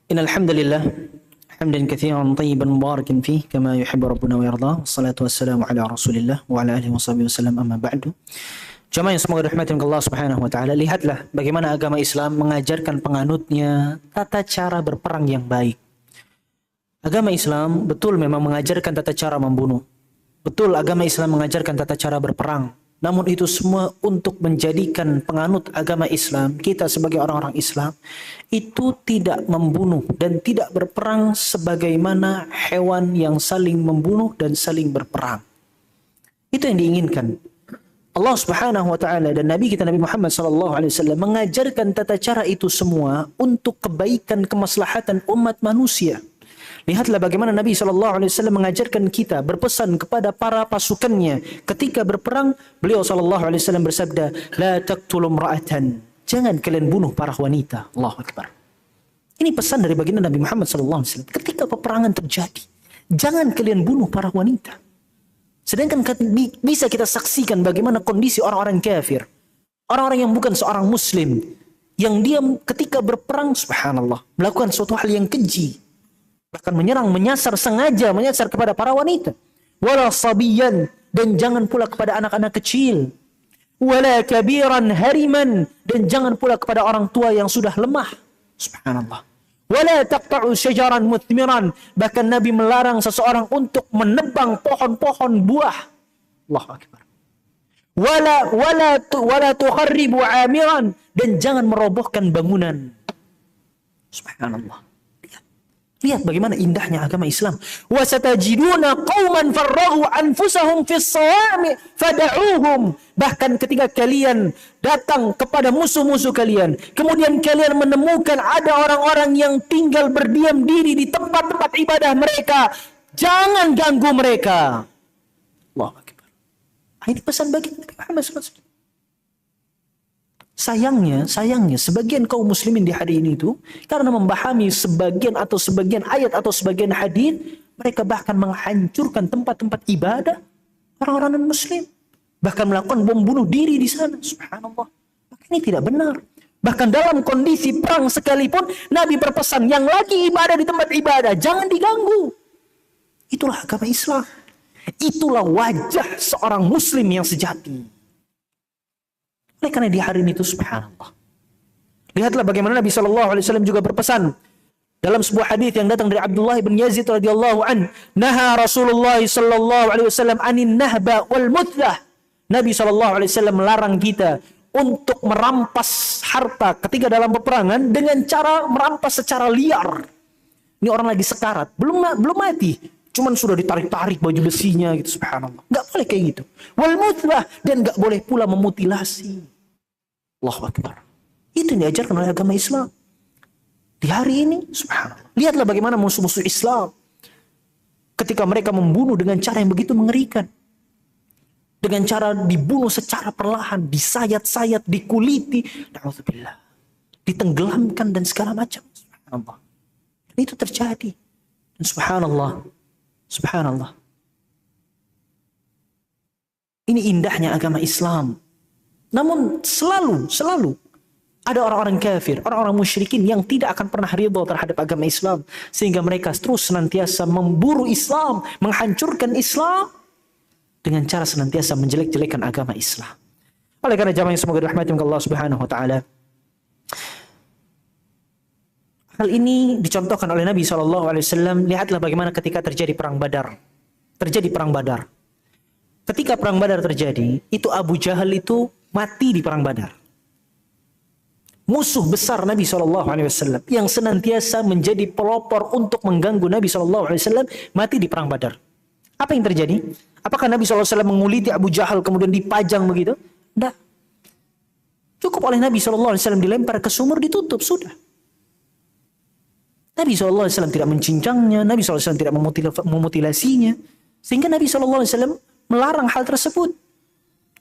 Innal hamdalillah hamdan katsiran tayyiban mubarakan fihi kama yuhibbu rabbuna wa yarda. Wassalatu wassalamu ala Rasulillah wa ala alihi wasallam amma ba'du. Jemaah yang semoga dirahmati Allah Subhanahu wa taala, lihatlah bagaimana agama Islam mengajarkan penganutnya tata cara berperang yang baik. Agama Islam betul memang mengajarkan tata cara membunuh. Betul agama Islam mengajarkan tata cara berperang. Namun itu semua untuk menjadikan penganut agama Islam, kita sebagai orang-orang Islam, itu tidak membunuh dan tidak berperang sebagaimana hewan yang saling membunuh dan saling berperang. Itu yang diinginkan. Allah Subhanahu wa taala dan Nabi kita Nabi Muhammad sallallahu alaihi wasallam mengajarkan tata cara itu semua untuk kebaikan kemaslahatan umat manusia. Lihatlah bagaimana Nabi SAW mengajarkan kita, berpesan kepada para pasukannya ketika berperang. Beliau SAW bersabda, la taqtulu imra'atan, jangan kalian bunuh para wanita. Allahu Akbar. Ini pesan dari baginda Nabi Muhammad SAW. Ketika peperangan terjadi, Jangan kalian bunuh para wanita. Sedangkan bisa kita saksikan bagaimana kondisi orang-orang kafir. Orang-orang yang bukan seorang muslim. Yang dia ketika berperang, subhanallah, melakukan suatu hal yang keji. Bahkan sengaja menyasar kepada para wanita. Wala sabiyan, dan jangan pula kepada anak-anak kecil. Wala kabiran hariman, dan jangan pula kepada orang tua yang sudah lemah. Subhanallah. Wala taqta'u syajaran muthmiran, bahkan Nabi melarang seseorang untuk menebang pohon-pohon buah. Allahu akbar. Wala tukharribu amiran, dan jangan merobohkan bangunan. Subhanallah. Lihat bagaimana indahnya agama Islam. Wa satajiduna qauman farraghu anfusahum fis sawami fad'uuhum. Bahkan ketika kalian datang kepada musuh-musuh kalian, kemudian kalian menemukan ada orang-orang yang tinggal berdiam diri di tempat-tempat ibadah mereka, jangan ganggu mereka. Allahu akbar. Ini pesan bagi Nabi Muhammad SAW. Sayangnya sebagian kaum muslimin di hari ini itu karena memahami sebagian ayat atau sebagian hadis, mereka bahkan menghancurkan tempat-tempat ibadah orang-orang non-muslim, bahkan melakukan bom bunuh diri di sana. Subhanallah. Maka ini tidak benar. Bahkan dalam kondisi perang sekalipun Nabi berpesan yang lagi ibadah di tempat ibadah jangan diganggu. Itulah agama Islam. Itulah wajah seorang muslim yang sejati. Oleh karena di hari ini itu subhanallah. Lihatlah bagaimana Nabi SAW juga berpesan dalam sebuah hadis yang datang dari Abdullah bin Yazid radhiyallahu an, naha Rasulullah SAW anin nahba wal mutlah. Nabi SAW melarang kita untuk merampas harta ketika dalam peperangan dengan cara merampas secara liar. Ini orang lagi sekarat, belum mati, cuman sudah ditarik-tarik baju besinya gitu, subhanallah. Enggak boleh kayak gitu. Wal mutlah, dan enggak boleh pula memutilasi. Allahu akbar. Itu yang diajarkan oleh agama Islam. Di hari ini, subhanallah. Lihatlah bagaimana musuh-musuh Islam ketika mereka membunuh dengan cara yang begitu mengerikan. Dengan cara dibunuh secara perlahan, disayat-sayat, dikuliti, na'udzubillah, ditenggelamkan dan segala macam. Subhanallah. Dan itu terjadi. Dan subhanallah. Ini indahnya agama Islam. Namun selalu ada orang-orang kafir, orang-orang musyrikin yang tidak akan pernah ridha terhadap agama Islam, sehingga mereka terus senantiasa memburu Islam, menghancurkan Islam dengan cara senantiasa menjelek-jelekan agama Islam. Oleh karena jamaah yang semoga dirahmati oleh Allah Subhanahu wa taala, hal ini dicontohkan oleh Nabi SAW. Lihatlah bagaimana ketika terjadi perang Badar. Ketika perang Badar terjadi, itu Abu Jahal itu mati di perang Badar. Musuh besar Nabi SAW yang senantiasa menjadi pelopor untuk mengganggu Nabi SAW mati di perang Badar. Apa yang terjadi? Apakah Nabi SAW menguliti Abu Jahal kemudian dipajang begitu? Tidak. Cukup oleh Nabi SAW dilempar ke sumur, ditutup, sudah. Nabi SAW tidak mencincangnya, Nabi SAW tidak memutilasinya, sehingga Nabi SAW melarang hal tersebut.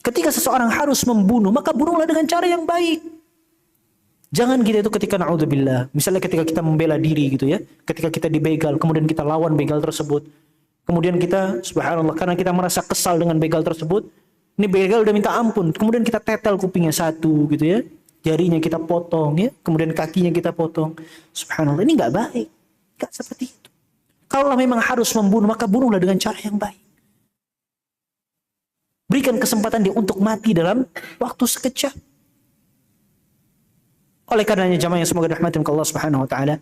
Ketika seseorang harus membunuh, maka bunuhlah dengan cara yang baik. Jangan kita itu ketika na'udzubillah, misalnya ketika kita membela diri gitu ya, ketika kita dibegal, kemudian kita lawan begal tersebut, kemudian kita, subhanallah, karena kita merasa kesal dengan begal tersebut, ini begal udah minta ampun, kemudian kita tetel kupingnya satu gitu ya, jarinya kita potong ya, kemudian kakinya kita potong. Subhanallah, ini nggak baik, nggak seperti itu. Kalau memang harus membunuh, maka bunuhlah dengan cara yang baik. Berikan kesempatan dia untuk mati dalam waktu sekejap. Oleh karenanya jamaah yang semoga dirahmati oleh Allah Subhanahu wa taala,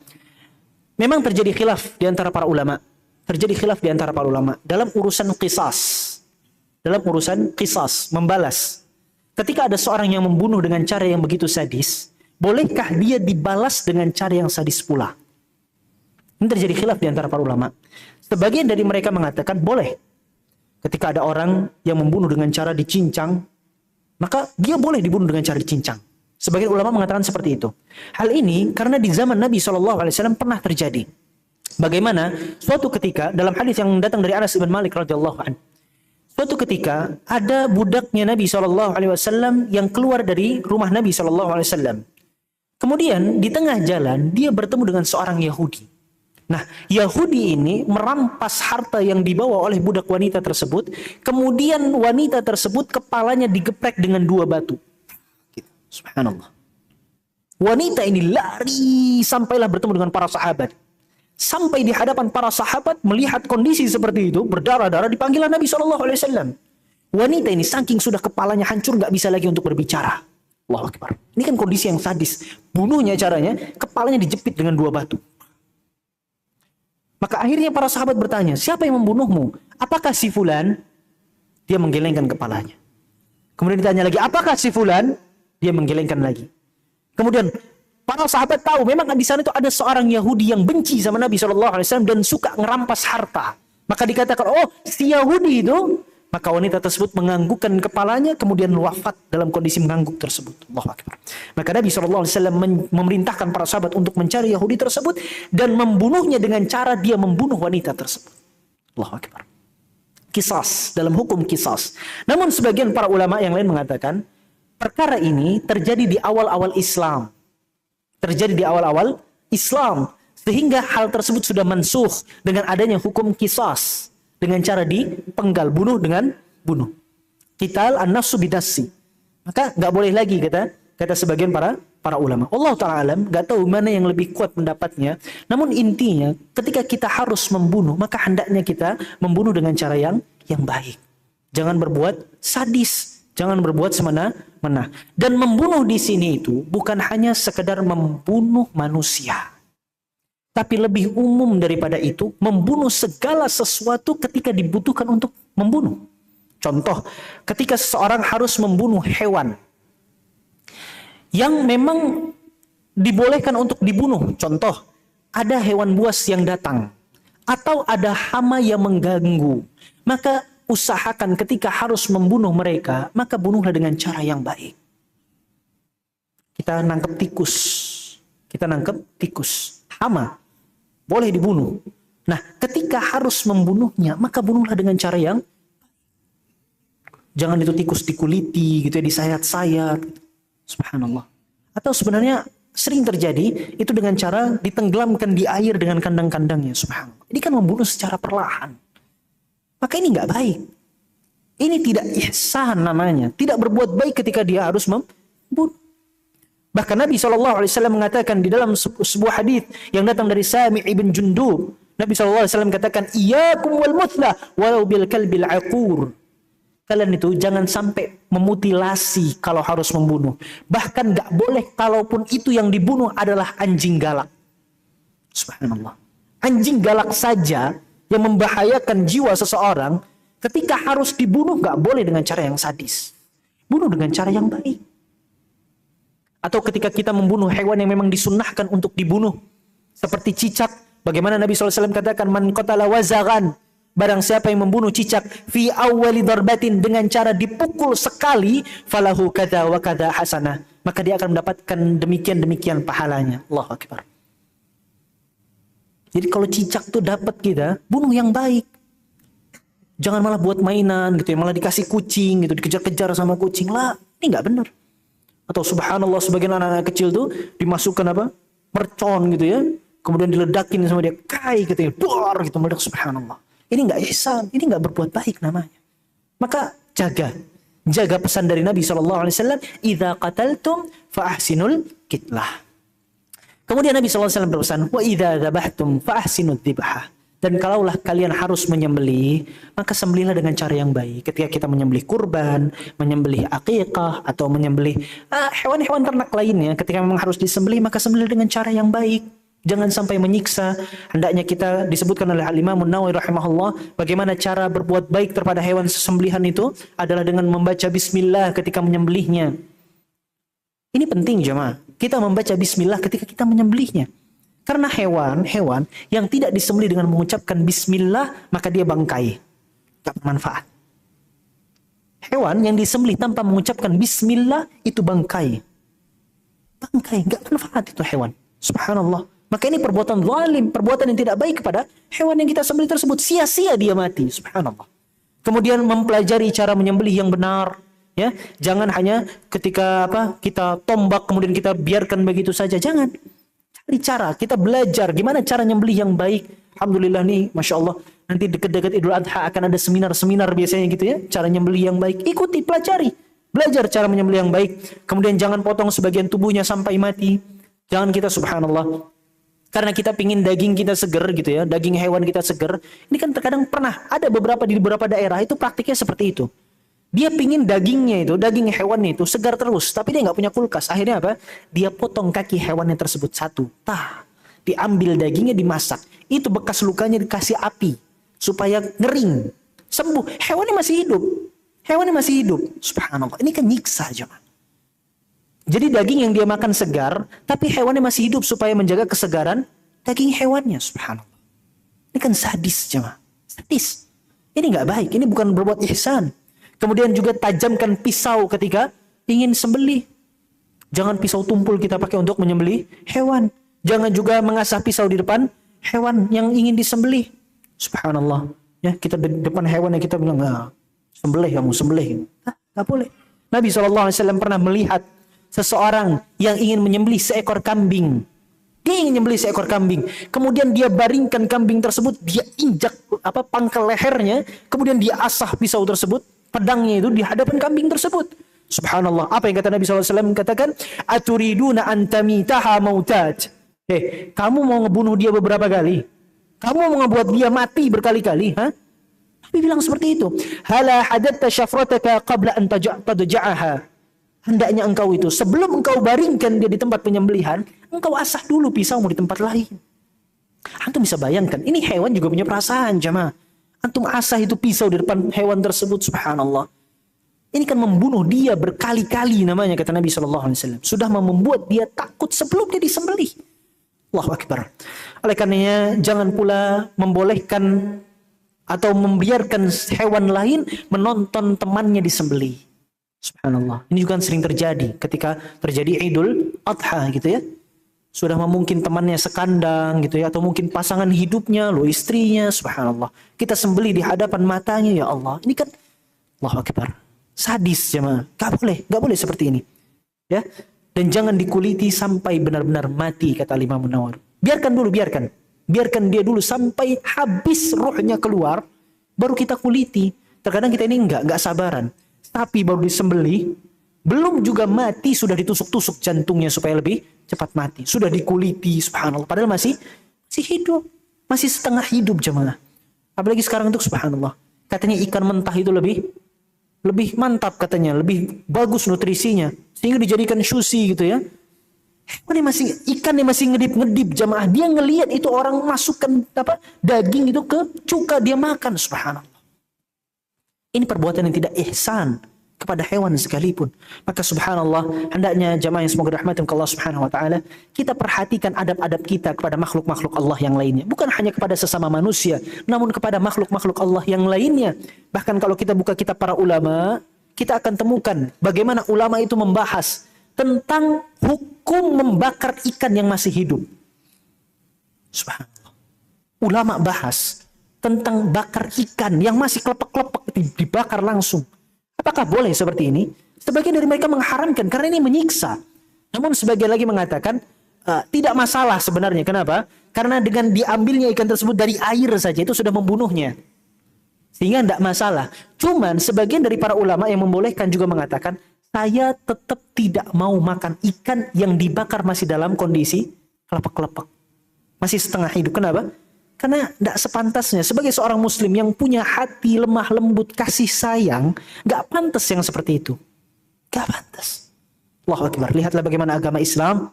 memang terjadi khilaf di antara para ulama. Dalam urusan qisas, membalas. Ketika ada seorang yang membunuh dengan cara yang begitu sadis, bolehkah dia dibalas dengan cara yang sadis pula? Ini terjadi khilaf di antara para ulama. Sebagian dari mereka mengatakan boleh. Ketika ada orang yang membunuh dengan cara dicincang, maka dia boleh dibunuh dengan cara dicincang. Sebagian ulama mengatakan seperti itu. Hal ini karena di zaman Nabi SAW pernah terjadi. Bagaimana suatu ketika dalam hadis yang datang dari Anas bin Malik radhiyallahu anhu, suatu ketika ada budaknya Nabi SAW yang keluar dari rumah Nabi SAW. Kemudian di tengah jalan dia bertemu dengan seorang Yahudi. Nah, Yahudi ini merampas harta yang dibawa oleh budak wanita tersebut, kemudian wanita tersebut kepalanya digeprek dengan 2 batu. Subhanallah. Wanita ini lari sampailah bertemu dengan para sahabat. Sampai di hadapan para sahabat melihat kondisi seperti itu, berdarah-darah, dipanggillah Nabi SAW. Wanita ini saking sudah kepalanya hancur, nggak bisa lagi untuk berbicara. Allahu Akbar. Ini kan kondisi yang sadis. Bunuhnya caranya, kepalanya dijepit dengan 2 batu. Maka akhirnya para sahabat bertanya, siapa yang membunuhmu? Apakah si fulan? Dia menggelengkan kepalanya. Kemudian ditanya lagi, apakah si fulan? Dia menggelengkan lagi. Kemudian para sahabat tahu memang di sana itu ada seorang Yahudi yang benci sama Nabi SAW dan suka ngerampas harta. Maka dikatakan, oh si Yahudi itu. Maka wanita tersebut menganggukkan kepalanya, kemudian wafat dalam kondisi mengangguk tersebut. Allahu Akbar. Maka Nabi SAW memerintahkan para sahabat untuk mencari Yahudi tersebut dan membunuhnya dengan cara dia membunuh wanita tersebut. Allahu Akbar. Qisas, dalam hukum qisas. Namun sebagian para ulama yang lain mengatakan, perkara ini terjadi di awal-awal Islam. Terjadi di awal-awal Islam. Sehingga hal tersebut sudah mansuh dengan adanya hukum qisas. Dengan cara dipenggal, bunuh dengan bunuh. Qital an-nafsu bidassi. Maka nggak boleh lagi kata sebagian para ulama. Allah Ta'ala alam, nggak tahu mana yang lebih kuat pendapatnya. Namun intinya, ketika kita harus membunuh, maka hendaknya kita membunuh dengan cara yang baik. Jangan berbuat sadis, jangan berbuat semena-mena. Dan membunuh di sini itu bukan hanya sekedar membunuh manusia. Tapi lebih umum daripada itu, membunuh segala sesuatu ketika dibutuhkan untuk membunuh. Contoh, ketika seseorang harus membunuh hewan yang memang dibolehkan untuk dibunuh. Contoh, ada hewan buas yang datang atau ada hama yang mengganggu. Maka usahakan ketika harus membunuh mereka, maka bunuhlah dengan cara yang baik. Kita nangkep tikus, hama. Boleh dibunuh. Nah, ketika harus membunuhnya, maka bunuhlah dengan cara yang jangan itu tikus dikuliti, gitu ya, disayat-sayat. Subhanallah. Atau sebenarnya sering terjadi itu dengan cara ditenggelamkan di air dengan kandang-kandangnya. Subhanallah. Ini kan membunuh secara perlahan. Maka ini nggak baik. Ini tidak ihsan namanya. Tidak berbuat baik ketika dia harus membunuh. Bahkan Nabi SAW mengatakan di dalam sebuah hadis yang datang dari Sami' ibn Jundub. Nabi SAW katakan, Iyakum wal muthlah walau bil kalbil aqur. Kalian itu jangan sampai memutilasi kalau harus membunuh. Bahkan gak boleh kalaupun itu yang dibunuh adalah anjing galak. Subhanallah. Anjing galak saja yang membahayakan jiwa seseorang, ketika harus dibunuh gak boleh dengan cara yang sadis. Bunuh dengan cara yang baik. Atau ketika kita membunuh hewan yang memang disunnahkan untuk dibunuh. Seperti cicak. Bagaimana Nabi SAW katakan, Man qatala wazaghan. Barang siapa yang membunuh cicak. Fi awwali darbatin. Dengan cara dipukul sekali. Falahu kada wa kada hasanah. Maka dia akan mendapatkan demikian-demikian pahalanya. Allahu Akbar. Jadi kalau cicak tuh dapat kita, bunuh yang baik. Jangan malah buat mainan gitu ya. Malah dikasih kucing gitu. Dikejar-kejar sama kucing. Lah, ini gak benar. Atau subhanallah sebagian anak-anak kecil tuh dimasukkan mercon gitu ya, kemudian diledakin sama dia, kai gitu ya, bor gitu, meledak. Subhanallah. Ini enggak ihsan, ini enggak berbuat baik namanya. Maka jaga pesan dari Nabi SAW, idza qataltum fa ahsinul qitlah. Kemudian Nabi SAW berpesan, wa idza dzabhtum fa ahsinudz dzibhah. Dan kalaulah kalian harus menyembelih, maka sembelihlah dengan cara yang baik. Ketika kita menyembelih kurban, menyembelih akikah, atau menyembelih hewan-hewan ternak lainnya, ketika memang harus disembelih, maka sembelih dengan cara yang baik. Jangan sampai menyiksa. Hendaknya kita disebutkan oleh Al-Imam An-Nawawi rahimahullah, bagaimana cara berbuat baik terhadap hewan sesembelihan itu adalah dengan membaca bismillah ketika menyembelihnya. Ini penting jemaah. Kita membaca bismillah ketika kita menyembelihnya. Karena hewan yang tidak disembelih dengan mengucapkan bismillah, maka dia bangkai. Tak bermanfaat. Hewan yang disembelih tanpa mengucapkan bismillah, itu bangkai. Bangkai, gak bermanfaat itu hewan. Subhanallah. Maka ini perbuatan zalim, perbuatan yang tidak baik kepada hewan yang kita sembelih tersebut. Sia-sia dia mati. Subhanallah. Kemudian mempelajari cara menyembelih yang benar. Ya, jangan hanya ketika kita tombak kemudian kita biarkan begitu saja. Jangan Cari cara, kita belajar gimana cara nyembelih yang baik. Alhamdulillah nih, Masya Allah. Nanti dekat-dekat Idul Adha akan ada seminar-seminar biasanya gitu ya. Cara nyembelih yang baik. Ikuti, pelajari. Belajar cara menyembelih yang baik. Kemudian jangan potong sebagian tubuhnya sampai mati. Jangan kita subhanallah. Karena kita pingin daging kita seger gitu ya. Daging hewan kita seger. Ini kan terkadang pernah ada beberapa di beberapa daerah itu praktiknya seperti itu. Dia pingin dagingnya itu, daging hewannya itu segar terus. Tapi dia nggak punya kulkas. Akhirnya apa? Dia potong kaki hewannya tersebut satu. Diambil dagingnya dimasak. Itu bekas lukanya dikasih api. Supaya ngering. Sembuh. Hewannya masih hidup. Hewannya masih hidup. Subhanallah. Ini kan nyiksa jemaah. Jadi daging yang dia makan segar. Tapi hewannya masih hidup supaya menjaga kesegaran daging hewannya. Subhanallah. Ini kan sadis jemaah. Sadis. Ini nggak baik. Ini bukan berbuat ihsan. Kemudian juga tajamkan pisau ketika ingin sembelih. Jangan pisau tumpul kita pakai untuk menyembelih hewan. Jangan juga mengasah pisau di depan hewan yang ingin disembelih. Subhanallah. Ya, kita di depan hewan yang kita bilang, sembelih kamu, sembelih. Nggak boleh. Nabi SAW pernah melihat seseorang yang ingin menyembelih seekor kambing. Dia ingin menyembelih seekor kambing. Kemudian dia baringkan kambing tersebut, dia injak pangkal lehernya, kemudian dia asah pisau tersebut, pedangnya itu di hadapan kambing tersebut. Subhanallah. Apa yang kata Nabi SAW? Katakan, aturiduna antamitaha mautat. Kamu mau ngebunuh dia beberapa kali? Kamu mau ngebuat dia mati berkali-kali? Nabi bilang seperti itu. Hala hadatta syafrataka qabla an tadja'aha. Hendaknya engkau itu, sebelum engkau baringkan dia di tempat penyembelihan, engkau asah dulu pisaumu di tempat lain. Antum bisa bayangkan, ini hewan juga punya perasaan, jamaah. Antum asah itu pisau di depan hewan tersebut, subhanallah. Ini kan membunuh dia berkali-kali namanya, kata Nabi SAW. Sudah membuat dia takut sebelum dia disembelih. Allahu Akbar. Oleh karenanya, jangan pula membolehkan atau membiarkan hewan lain menonton temannya disembelih. Subhanallah. Ini juga sering terjadi ketika terjadi Idul Adha gitu ya. Sudah mungkin temannya sekandang gitu ya, atau mungkin pasangan hidupnya, istrinya, subhanallah. Kita sembelih di hadapan matanya, ya Allah. Ini kan Allahu Akbar. Sadis jemaah. Gak boleh seperti ini. Ya. Dan jangan dikuliti sampai benar-benar mati, kata Imam Nawawi. Biarkan dulu, biarkan. Biarkan dia dulu sampai habis ruhnya keluar, baru kita kuliti. Terkadang kita ini enggak sabaran. Tapi baru disembelih, belum juga mati, sudah ditusuk-tusuk jantungnya supaya lebih cepat mati. Sudah dikuliti, subhanallah. Padahal masih hidup. Masih setengah hidup jemaah. Apalagi sekarang untuk subhanallah. Katanya ikan mentah itu lebih mantap katanya. Lebih bagus nutrisinya. Sehingga dijadikan sushi gitu ya. Ikan yang masih ngedip-ngedip jemaah. Dia ngelihat itu orang masukkan daging itu ke cuka, dia makan, subhanallah. Ini perbuatan yang tidak ihsan kepada hewan sekalipun. Maka subhanallah, hendaknya jamaah yang semoga dirahmati oleh Allah Subhanahu wa taala, kita perhatikan adab-adab kita kepada makhluk-makhluk Allah yang lainnya. Bukan hanya kepada sesama manusia, namun kepada makhluk-makhluk Allah yang lainnya. Bahkan kalau kita buka kitab para ulama, kita akan temukan bagaimana ulama itu membahas tentang hukum membakar ikan yang masih hidup. Subhanallah. Ulama bahas tentang bakar ikan yang masih kelepek-kelepek dibakar langsung. Apakah boleh seperti ini? Sebagian dari mereka mengharamkan karena ini menyiksa. Namun sebagian lagi mengatakan tidak masalah sebenarnya. Kenapa? Karena dengan diambilnya ikan tersebut dari air saja itu sudah membunuhnya. Sehingga tidak masalah. Cuman sebagian dari para ulama yang membolehkan juga mengatakan, saya tetap tidak mau makan ikan yang dibakar masih dalam kondisi kelepek-kelepek. Masih setengah hidup. Kenapa? Karena tidak sepantasnya sebagai seorang muslim yang punya hati lemah lembut, kasih sayang, gak pantas yang seperti itu. Gak pantas. Allahu Akbar. Lihatlah bagaimana agama Islam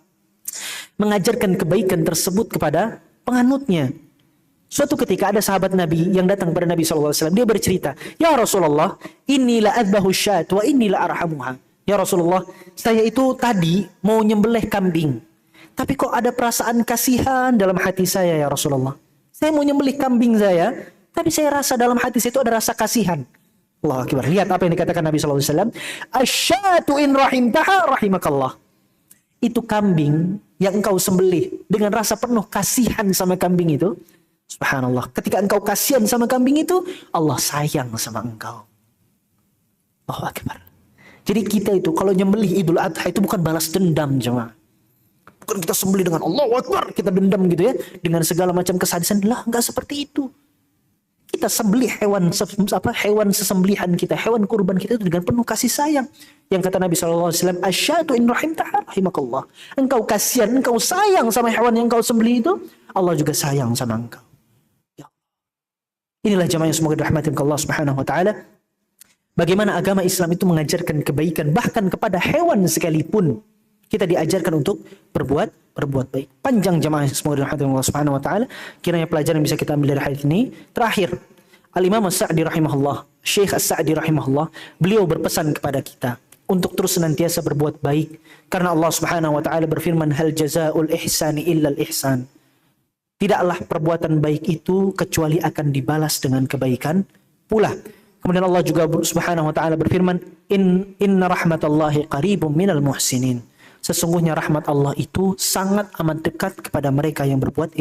mengajarkan kebaikan tersebut kepada penganutnya. Suatu ketika ada sahabat Nabi yang datang kepada Nabi SAW. Dia bercerita, ya Rasulullah, inilah adbahu syat wa inilah arhamuha. Ya Rasulullah, saya itu tadi mau nyembelih kambing. Tapi kok ada perasaan kasihan dalam hati saya ya Rasulullah. Saya mau nyembelih kambing saya, tapi saya rasa dalam hati saya itu ada rasa kasihan. Allahu Akbar. Lihat apa yang dikatakan Nabi SAW. Asyatu in rahimtaha rahimakallah. Itu kambing yang engkau sembelih dengan rasa penuh kasihan sama kambing itu. Subhanallah. Ketika engkau kasihan sama kambing itu, Allah sayang sama engkau. Allahu Akbar. Jadi kita itu kalau nyembelih Idul Adha itu bukan balas dendam jemaah. Bukan kita sembelih dengan Allahu Akbar, kita dendam gitu ya, dengan segala macam kesadisan. Lah, enggak seperti itu. Kita sembelih hewan sesembelihan kita, hewan kurban kita itu dengan penuh kasih sayang. Yang kata Nabi SAW, asyadu in rahimtaha rahimakallah. Engkau kasihan, engkau sayang sama hewan yang engkau sembelih itu, Allah juga sayang sama engkau. Ya. Inilah jamaah yang semoga dirahmati Allah Subhanahu wa taala. Bagaimana agama Islam itu mengajarkan kebaikan bahkan kepada hewan sekalipun. Kita diajarkan untuk berbuat baik. Panjang jamaah semoga dirahmati Allah Subhanahu wa taala. Kiranya pelajaran yang bisa kita ambil dari hadis ini. Terakhir, Al-Imam As-Sa'di rahimahullah, Syekh As-Sa'di rahimahullah, beliau berpesan kepada kita untuk terus senantiasa berbuat baik karena Allah Subhanahu wa taala berfirman, hal jazaa'ul ihsani illa al-ihsan. Tidaklah perbuatan baik itu kecuali akan dibalas dengan kebaikan pula. Kemudian Allah juga Subhanahu wa taala berfirman, inna rahmatallahi qaribum minal muhsinin. Sesungguhnya rahmat Allah itu sangat amat dekat kepada mereka yang berbuat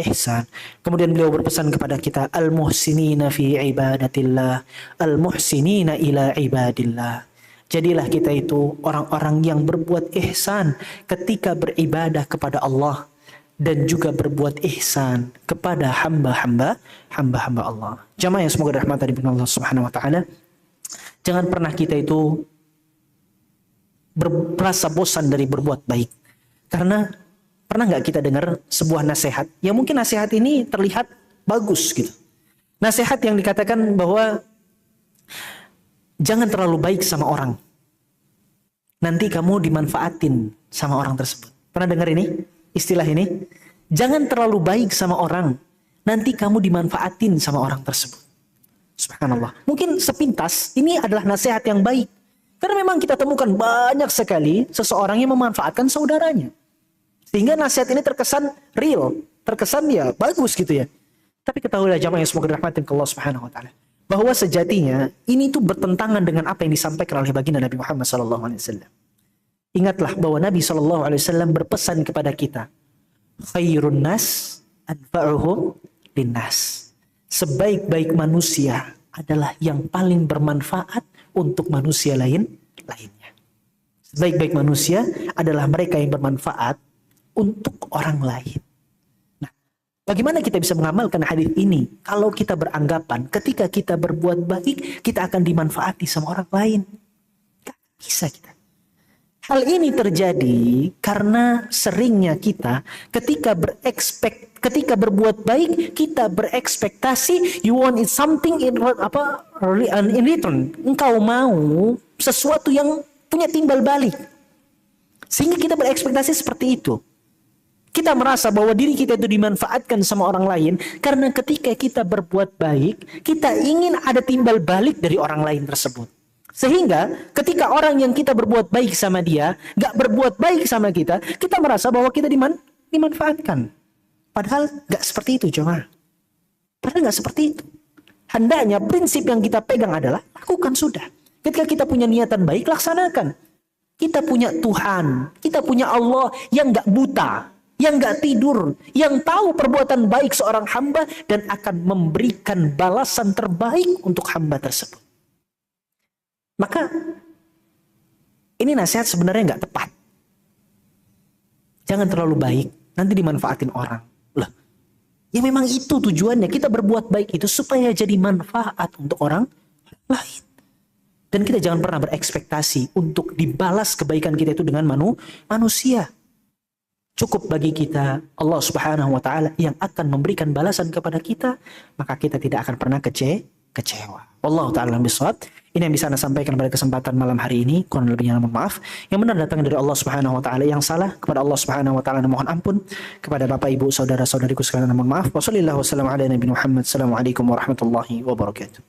ihsan. Kemudian beliau berpesan kepada kita, al-muhsinina fi ibadatillah, al-muhsinina ila ibadillah. Jadilah kita itu orang-orang yang berbuat ihsan ketika beribadah kepada Allah dan juga berbuat ihsan kepada hamba-hamba Allah. Jamaah yang semoga dirahmati Allah Subhanahu wa taala. Jangan pernah kita itu merasa bosan dari berbuat baik. Karena pernah nggak kita dengar sebuah nasihat yang mungkin nasihat ini terlihat bagus gitu. Nasihat yang dikatakan bahwa jangan terlalu baik sama orang. Nanti kamu dimanfaatin sama orang tersebut. Pernah dengar ini? Istilah ini? Jangan terlalu baik sama orang. Nanti kamu dimanfaatin sama orang tersebut. Subhanallah. Mungkin sepintas ini adalah nasihat yang baik. Karena memang kita temukan banyak sekali seseorang yang memanfaatkan saudaranya. Sehingga nasihat ini terkesan real. Terkesan ya bagus gitu ya. Tapi ketahuilah jamaah yang semoga dirahmati Allah Subhanahu wa taala, bahwa sejatinya ini tuh bertentangan dengan apa yang disampaikan oleh baginda Nabi Muhammad SAW. Ingatlah bahwa Nabi SAW berpesan kepada kita, khairun nas anfa'uhum linnas. Sebaik-baik manusia adalah yang paling bermanfaat untuk manusia lainnya. Sebaik-baik manusia adalah mereka yang bermanfaat untuk orang lain. Nah, bagaimana kita bisa mengamalkan hadis ini kalau kita beranggapan ketika kita berbuat baik kita akan dimanfaati sama orang lain? Gak bisa kita. Hal ini terjadi karena seringnya kita ketika berbuat baik kita berekspektasi you want something in return. Engkau mau sesuatu yang punya timbal balik. Sehingga kita berekspektasi seperti itu. Kita merasa bahwa diri kita itu dimanfaatkan sama orang lain karena ketika kita berbuat baik kita ingin ada timbal balik dari orang lain tersebut. Sehingga ketika orang yang kita berbuat baik sama dia gak berbuat baik sama kita, kita merasa bahwa kita dimanfaatkan. Padahal gak seperti itu jemaah. Padahal gak seperti itu. Hendaknya prinsip yang kita pegang adalah lakukan sudah. Ketika kita punya niatan baik, laksanakan. Kita punya Tuhan, kita punya Allah yang gak buta, yang gak tidur, yang tahu perbuatan baik seorang hamba dan akan memberikan balasan terbaik untuk hamba tersebut. Maka ini nasihat sebenarnya nggak tepat. Jangan terlalu baik, nanti dimanfaatin orang. Lah, ya memang itu tujuannya. Kita berbuat baik itu supaya jadi manfaat untuk orang lain. Dan kita jangan pernah berekspektasi untuk dibalas kebaikan kita itu dengan manusia. Cukup bagi kita Allah Subhanahu wa taala yang akan memberikan balasan kepada kita, maka kita tidak akan pernah kecewa. Wallahu ta'ala bishawab. Ini yang bisa Anda sampaikan pada kesempatan malam hari ini. Kurang lebihnya mohon maaf. Yang benar datang dari Allah Subhanahu wa taala, yang salah kepada Allah Subhanahu wa taala mohon ampun. Kepada Bapak Ibu saudara-saudariku sekalian mohon maaf. Wassallallahu wasallam ala nabi Muhammad. Assalamualaikum warahmatullahi wabarakatuh.